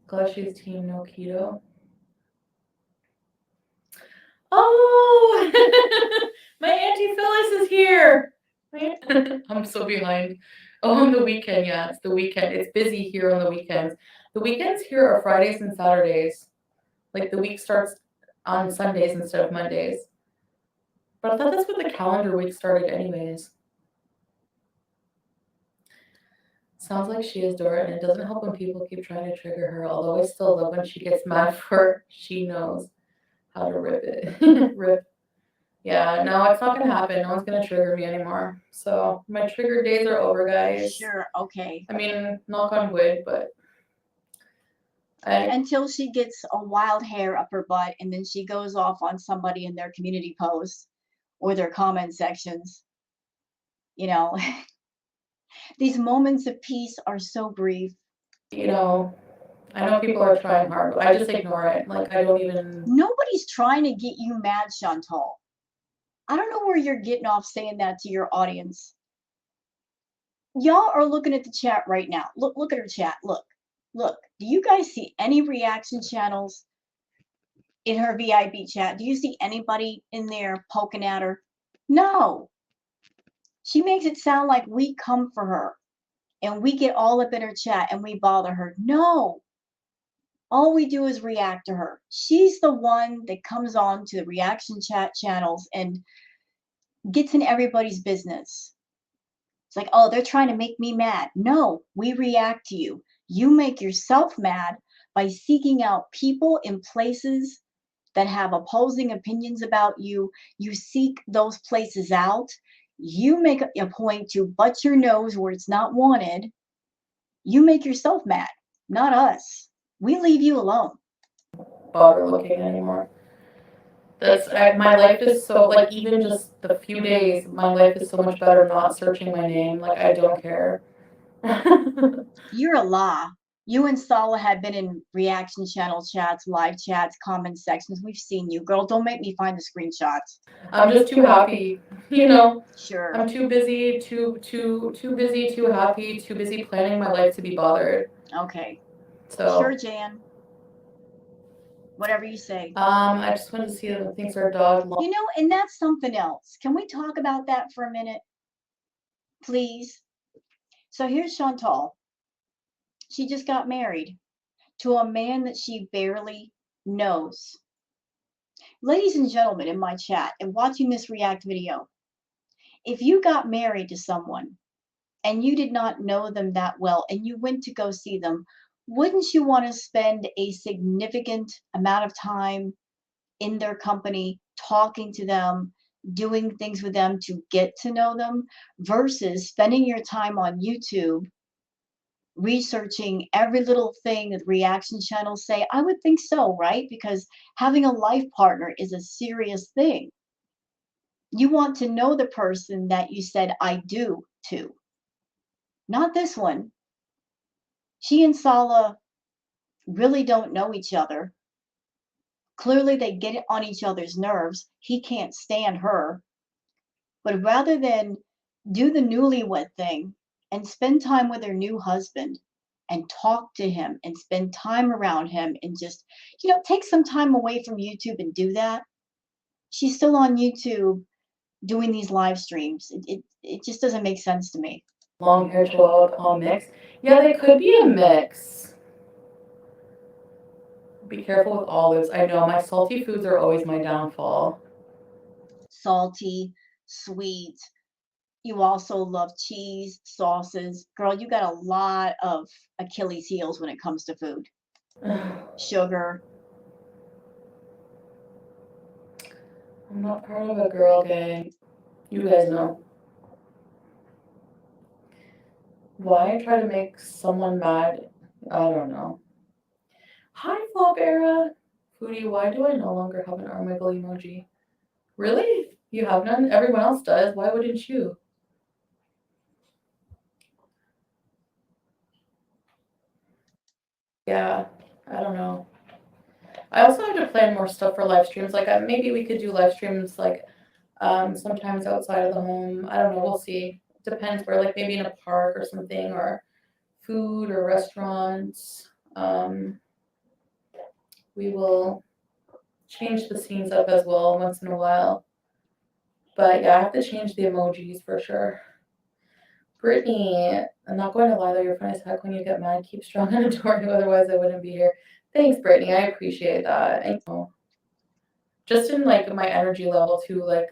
Glad she's team no keto. Oh, my Auntie Phyllis is here. I'm so behind. Oh, on the weekend, yeah, it's the weekend. It's busy here on the weekends. The weekends here are Fridays and Saturdays. Like the week starts on Sundays instead of Mondays. But I thought that's what the calendar week started, anyways. Sounds like she is Dora, and it doesn't help when people keep trying to trigger her. Although I still love when she gets mad for she knows how to rip it. Rip. Yeah, no, it's not gonna happen. No one's gonna trigger me anymore. So my trigger days are over, guys. Sure, okay. I mean, knock on wood, but Until she gets a wild hair up her butt and then she goes off on somebody in their community posts or their comment sections. You know, these moments of peace are so brief. you know, I know people are trying hard, but I just ignore it. Like I don't even. Nobody's trying to get you mad, Chantal. I don't know where you're getting off saying that to your audience. Y'all are looking at the chat right now. Look at her chat. Look. Look. Do you guys see any reaction channels in her VIP chat? Do you see anybody in there poking at her? No. She makes it sound like we come for her and we get all up in her chat and we bother her. No. All we do is react to her. She's the one that comes on to the reaction chat channels and gets in everybody's business. It's like, oh, they're trying to make me mad. No, we react to you. You make yourself mad by seeking out people in places that have opposing opinions about you. You seek those places out. You make a point to butt your nose where it's not wanted. You make yourself mad, not us. We leave you alone. Bother looking anymore. My life is so like even just the few days, my life is so much better not searching my name. Like I don't care. You're a lie. You and Sala have been in reaction channel chats, live chats, comment sections. We've seen you, girl. Don't make me find the screenshots. I'm just too happy, you know. Sure. I'm too busy, too busy, too happy, too busy planning my life to be bothered. Okay. So sure, Jan. Whatever you say. I just wanted to see the things our dog. You know, and that's something else. Can we talk about that for a minute, please? So here's Chantal. She just got married to a man that she barely knows. Ladies and gentlemen in my chat and watching this react video, if you got married to someone and you did not know them that well and you went to go see them, wouldn't you want to spend a significant amount of time in their company, talking to them, doing things with them to get to know them, versus spending your time on YouTube researching every little thing that reaction channels say? I would think so, right? Because having a life partner is a serious thing. You want to know the person that you said I do to. Not this one. She and Sala really don't know each other. Clearly, they get on each other's nerves. He can't stand her. But rather than do the newlywed thing and spend time with her new husband and talk to him and spend time around him and just, take some time away from YouTube and do that, she's still on YouTube doing these live streams. It just doesn't make sense to me. Long hair chihuahua call mix. Yeah, they could be a mix. Be careful with olives. I know my salty foods are always my downfall. Salty, sweet, You also love cheese, sauces. Girl, you got a lot of Achilles heels when it comes to food. Sugar. I'm not part of a girl gang. You guys know. Why try to make someone mad? I don't know. Hi, Flop Era. Foodie, why do I no longer have an arm wiggle emoji? Really? You have none? Everyone else does. Why wouldn't you? Yeah, I don't know. I also have to plan more stuff for live streams. Like maybe we could do live streams like sometimes outside of the home. I don't know. We'll see. Depends where. Like maybe in a park or something, or food or restaurants. We will change the scenes up as well once in a while. But yeah, I have to change the emojis for sure. Brittany, I'm not going to lie though, you're funny as heck when you get mad. Keep strong and adoring, otherwise I wouldn't be here. Thanks, Brittany. I appreciate that. I know. Just in like my energy level too, like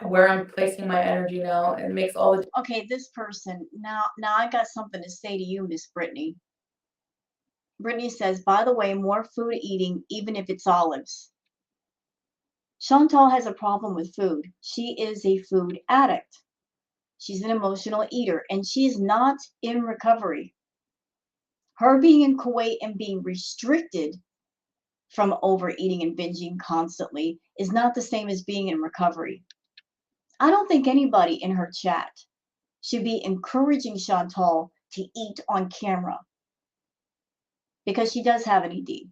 where I'm placing my energy now, it makes all the Okay, this person. Now I got something to say to you, Miss Brittany. Brittany says, by the way, more food eating, even if it's olives. Chantal has a problem with food. She is a food addict. She's an emotional eater, and she's not in recovery. Her being in Kuwait and being restricted from overeating and binging constantly is not the same as being in recovery. I don't think anybody in her chat should be encouraging Chantal to eat on camera because she does have an ED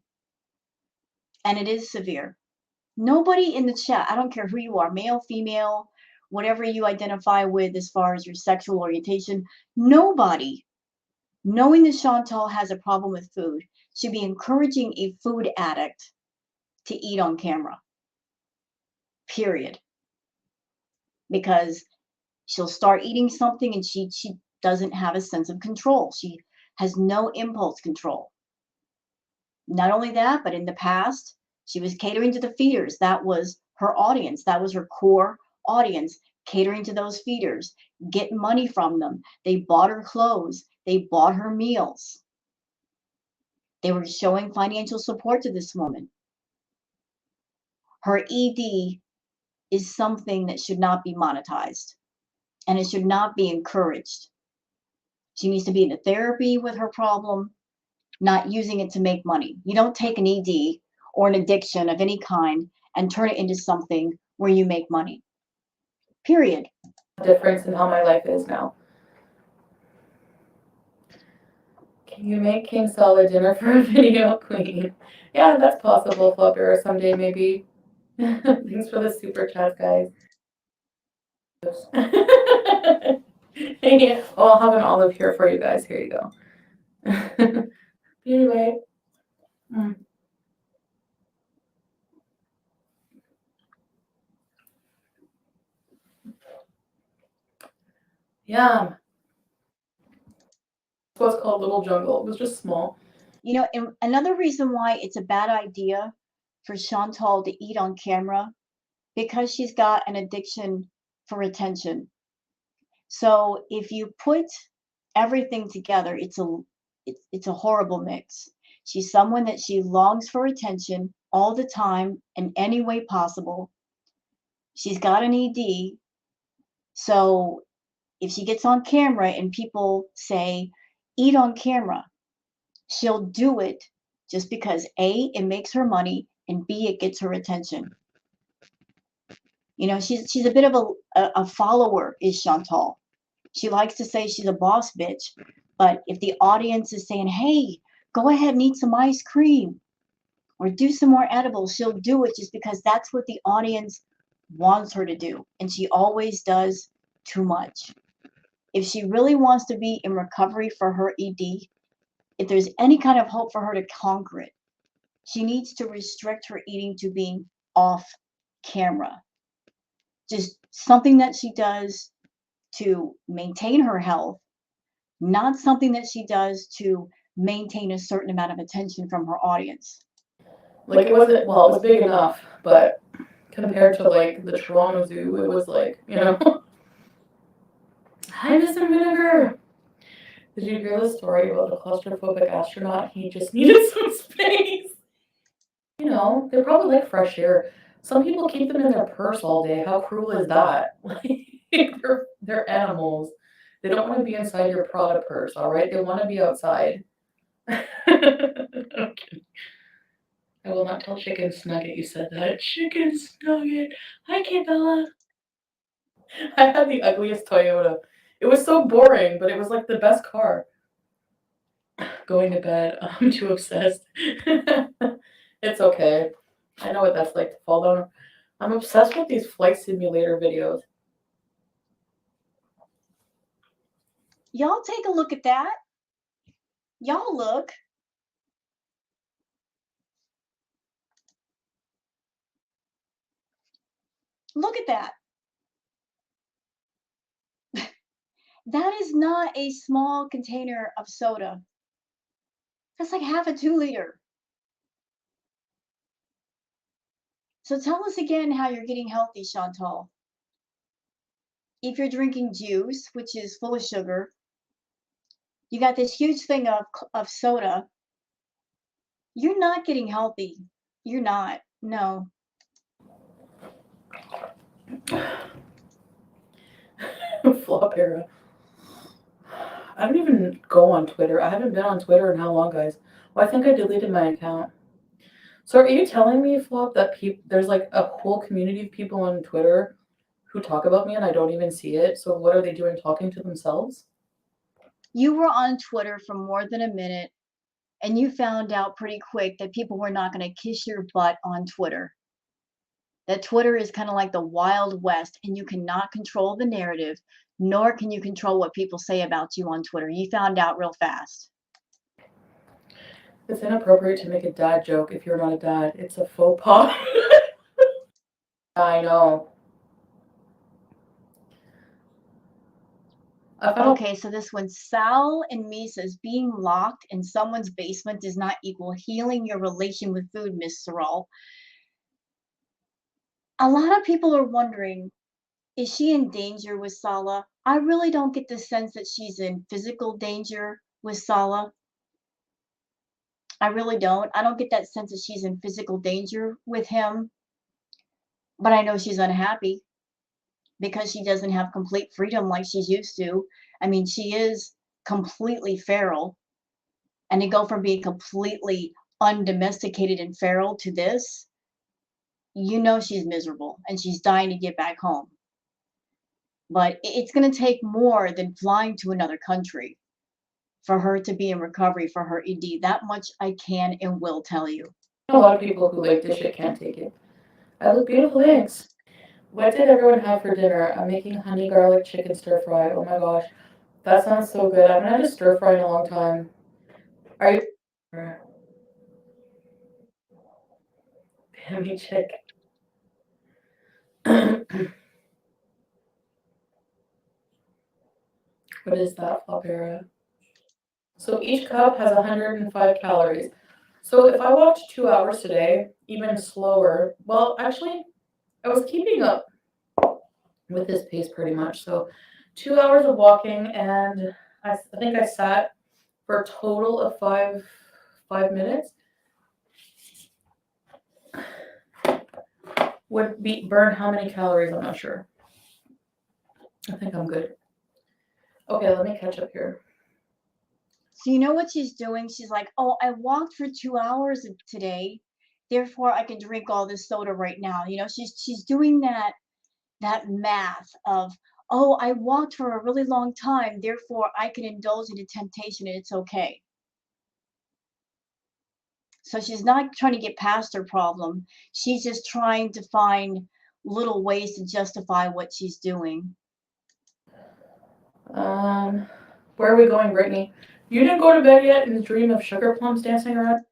and it is severe. Nobody in the chat, I don't care who you are, male, female, whatever you identify with as far as your sexual orientation, nobody, knowing that Chantal has a problem with food, should be encouraging a food addict to eat on camera. Period. Because she'll start eating something and she doesn't have a sense of control. She has no impulse control. Not only that, but in the past, she was catering to the feeders. That was her audience. That was her core audience, catering to those feeders, getting money from them. They bought her clothes. They bought her meals. They were showing financial support to this woman. Her ED is something that should not be monetized and it should not be encouraged. She needs to be in a therapy with her problem, not using it to make money. You don't take an ED or an addiction of any kind and turn it into something where you make money. Period. difference in how my life is now. Can you make king salad dinner for a video, queen? Yeah, that's possible, Flopper, someday maybe. Thanks for the super chat, guys. Yeah. Oh, I'll have an olive here for you guys. Here you go. Anyway. Yeah. That's what's called Little Jungle. It was just small. You know, and another reason why it's a bad idea for Chantal to eat on camera, because she's got an addiction for attention. So if you put everything together, it's a horrible mix. She's someone that she longs for attention all the time in any way possible. She's got an ED, so if she gets on camera and people say, eat on camera, she'll do it just because A, it makes her money, and B, it gets her attention. You know, she's a bit of a follower, is Chantal. She likes to say she's a boss bitch, but if the audience is saying, hey, go ahead and eat some ice cream or do some more edibles, she'll do it just because that's what the audience wants her to do. And she always does too much. If she really wants to be in recovery for her ED, if there's any kind of hope for her to conquer it, she needs to restrict her eating to being off camera. Just something that she does to maintain her health, not something that she does to maintain a certain amount of attention from her audience. Like it wasn't, well, it was big enough, but compared to like the Toronto Zoo, it was like, you know. Hi, Mr. Vinegar. Did you hear the story about the claustrophobic astronaut? He just needed some space. You know, they probably like fresh air. Some people keep them in their purse all day. How cruel is that? Like, they're animals. They don't want to be inside your Prada purse, all right? They want to be outside. Okay. I will not tell Chicken Snugget you said that. Chicken Snugget. Hi, Kate Bella. I had the ugliest Toyota. It was so boring, but it was like the best car. Going to bed. I'm too obsessed. It's okay. I know what that's like to fall down. I'm obsessed with these flight simulator videos. Y'all take a look at that. Y'all look. Look at that. That is not a small container of soda. That's like half a 2 liter. So tell us again how you're getting healthy, Chantal. If you're drinking juice, which is full of sugar, you got this huge thing of soda, you're not getting healthy. You're not. No. Flop era. I don't even go on Twitter. I haven't been on Twitter in how long, guys? Well, I think I deleted my account. So are you telling me, Flop, that there's like a whole community of people on Twitter who talk about me and I don't even see it? So what are they doing, talking to themselves? You were on Twitter for more than a minute and you found out pretty quick that people were not going to kiss your butt on Twitter. That Twitter is kind of like the Wild West and you cannot control the narrative, nor can you control what people say about you on Twitter. You found out real fast. It's inappropriate to make a dad joke if you're not a dad. It's a faux pas. I know. Okay, so this one, Sal and me says being locked in someone's basement does not equal healing your relation with food, Miss Sorrell. A lot of people are wondering, is she in danger with Sala? I really don't get the sense that she's in physical danger with Sala. I really don't. I don't get that sense that she's in physical danger with him, but I know she's unhappy because she doesn't have complete freedom like she's used to. I mean, she is completely feral, and to go from being completely undomesticated and feral to this, you know she's miserable and she's dying to get back home. But it's going to take more than flying to another country for her to be in recovery for her ED. That much I can and will tell you. A lot of people who like this shit can't take it. I look beautiful, thanks. What did everyone have for dinner? I'm making honey garlic chicken stir fry. Oh my gosh. That sounds so good. I haven't had a stir fry in a long time. Are you Hammy chick? What is that, Flopera? So each cup has 105 calories. So if I walked 2 hours today, even slower, well, actually, I was keeping up with this pace pretty much. So 2 hours of walking, and I think I sat for a total of five minutes. Would burn how many calories? I'm not sure. I think I'm good. Okay, let me catch up here. So you know what she's doing? She's like, oh, I walked for 2 hours today, therefore I can drink all this soda right now. You know, she's doing that math of, oh, I walked for a really long time, therefore I can indulge in a temptation and it's okay. So she's not trying to get past her problem. She's just trying to find little ways to justify what she's doing. Where are we going, Brittany? You didn't go to bed yet and dream of sugar plums dancing around?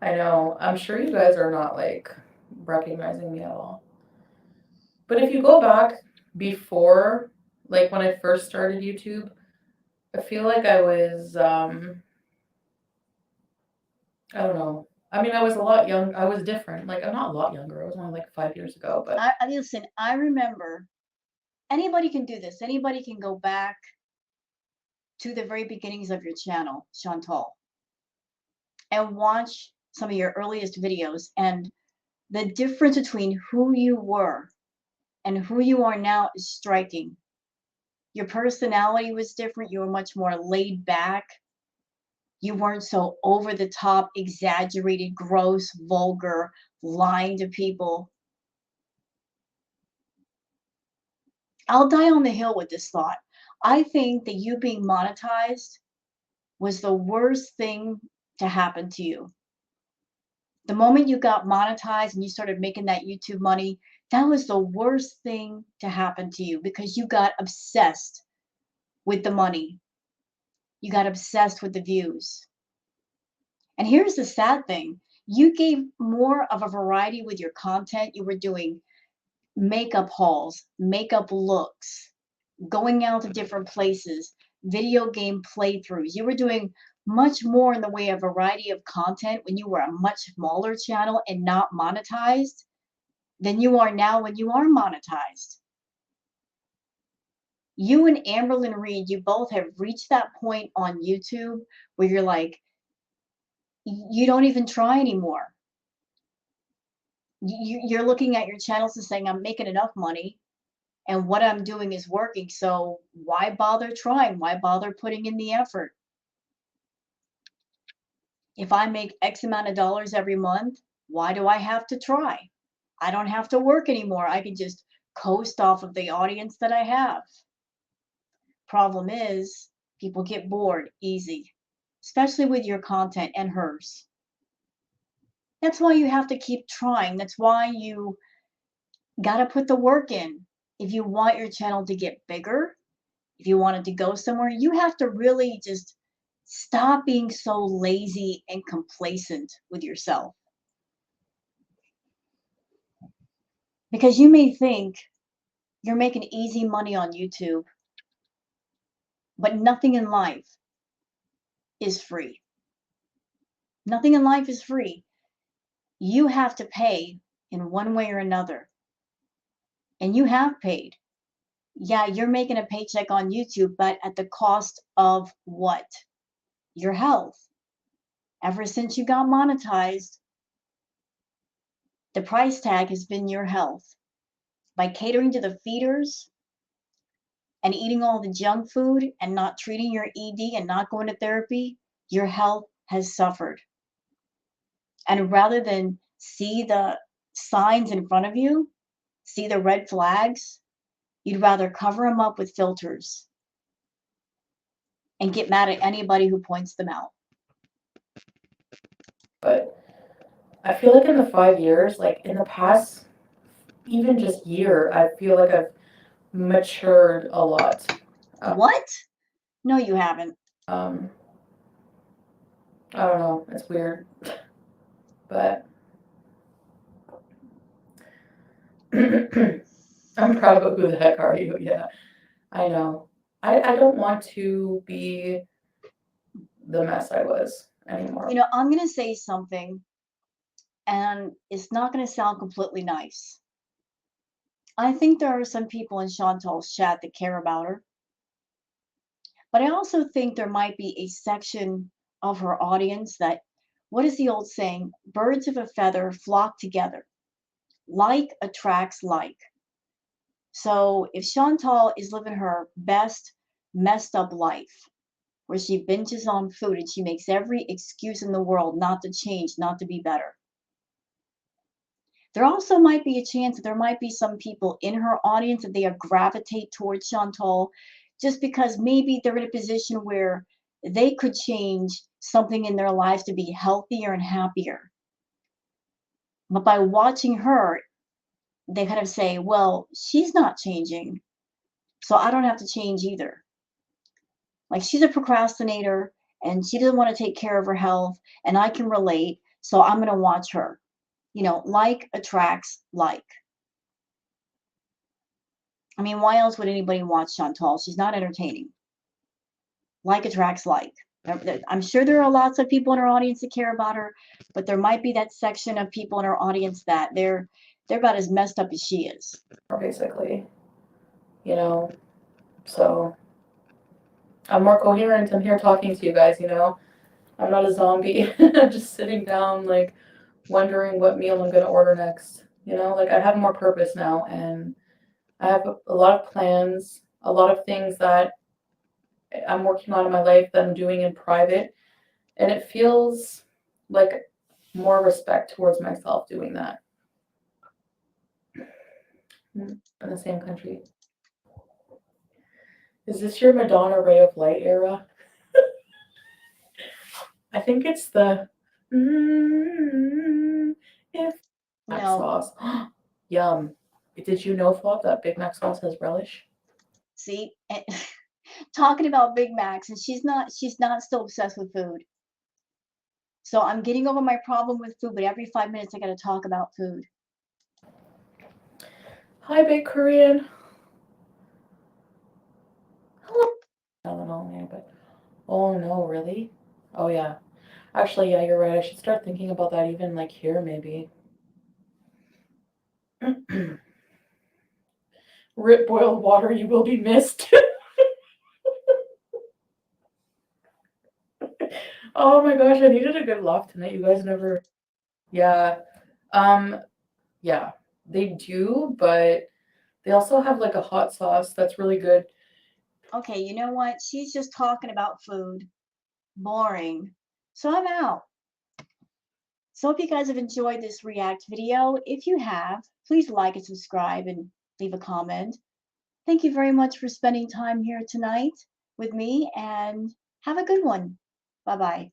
I know. I'm sure you guys are not like recognizing me at all. But if you go back before, like when I first started YouTube, I feel like I was, I don't know. I mean, I was a lot young. I was different. Like, I'm not a lot younger. I was only like 5 years ago. But Listen, I remember Anybody can do this. Anybody can go back to the very beginnings of your channel, Chantal, and watch some of your earliest videos, and the difference between who you were and who you are now is striking. Your personality was different. You were much more laid back. You weren't so over the top, exaggerated, gross, vulgar, lying to people. I'll die on the hill with this thought. I think that you being monetized was the worst thing to happen to you. The moment you got monetized and you started making that YouTube money, that was the worst thing to happen to you because you got obsessed with the money. You got obsessed with the views. And here's the sad thing. You gave more of a variety with your content. You were doing makeup hauls, makeup looks, going out to different places, video game playthroughs. You were doing much more in the way of variety of content when you were a much smaller channel and not monetized than you are now when you are monetized. You and Amberlyn Reed, you both have reached that point on YouTube where you're like, you don't even try anymore. You're looking at your channels and saying, I'm making enough money and what I'm doing is working. So why bother trying? Why bother putting in the effort? If I make X amount of dollars every month, why do I have to try? I don't have to work anymore. I can just coast off of the audience that I have. Problem is, people get bored easy, especially with your content and hers. That's why you have to keep trying. That's why you got to put the work in. If you want your channel to get bigger, if you want it to go somewhere, you have to really just stop being so lazy and complacent with yourself. Because you may think you're making easy money on YouTube, but nothing in life is free. Nothing in life is free. You have to pay in one way or another. And you have paid. Yeah, you're making a paycheck on YouTube, but at the cost of what? Your health. Ever since you got monetized, the price tag has been your health. By catering to the feeders and eating all the junk food and not treating your ED and not going to therapy, your health has suffered. And rather than see the signs in front of you, see the red flags, you'd rather cover them up with filters and get mad at anybody who points them out. But I feel like in the 5 years, like in the past, even just year, I feel like I've matured a lot. What? No, you haven't. I don't know. It's weird. But I'm proud of who the heck are you? Yeah, I know. I don't want to be the mess I was anymore. You know, I'm going to say something, and it's not going to sound completely nice. I think there are some people in Chantal's chat that care about her. But I also think there might be a section of her audience that, what is the old saying? Birds of a feather flock together. Like attracts like. So if Chantal is living her best messed up life, where she binges on food and she makes every excuse in the world not to change, not to be better, there also might be a chance that there might be some people in her audience that they gravitate towards Chantal just because maybe they're in a position where they could change something in their lives to be healthier and happier. But by watching her, they kind of say, well, she's not changing, so I don't have to change either. Like she's a procrastinator and she doesn't want to take care of her health, and I can relate, so I'm going to watch her. You know, like attracts like. I mean, why else would anybody watch Chantal? She's not entertaining. Like attracts like. I'm sure there are lots of people in her audience that care about her, but there might be that section of people in her audience that they're about as messed up as she is. Basically. you know. So I'm more coherent. I'm here talking to you guys, you know. I'm not a zombie just sitting down, like, wondering what meal I'm going to order next. You know, like, I have more purpose now, and I have a lot of plans, a lot of things that I'm working on in my life that I'm doing in private, and it feels like more respect towards myself doing that in the same country. Is this your Madonna Ray of Light era? I think it's the if Mac No, sauce. Yum. Did you know, Flop, that Big Mac sauce has relish? see, talking about Big Macs, and she's not still obsessed with food. So I'm getting over my problem with food, but every 5 minutes I got to talk about food. Hi, Big Korean. Hello. I don't know, but oh no, really? Oh yeah. Actually, yeah, you're right. I should start thinking about that even like here, maybe. Rip boiled water, you will be missed. Oh my gosh, I needed a good laugh tonight. You guys never. Yeah. Um. Yeah, they do, but they also have like a hot sauce that's really good. Okay, you know what? She's just talking about food. Boring. So I'm out. So hope you guys have enjoyed this React video. If you have, please like and subscribe and leave a comment. Thank you very much for spending time here tonight with me and have a good one. Bye bye.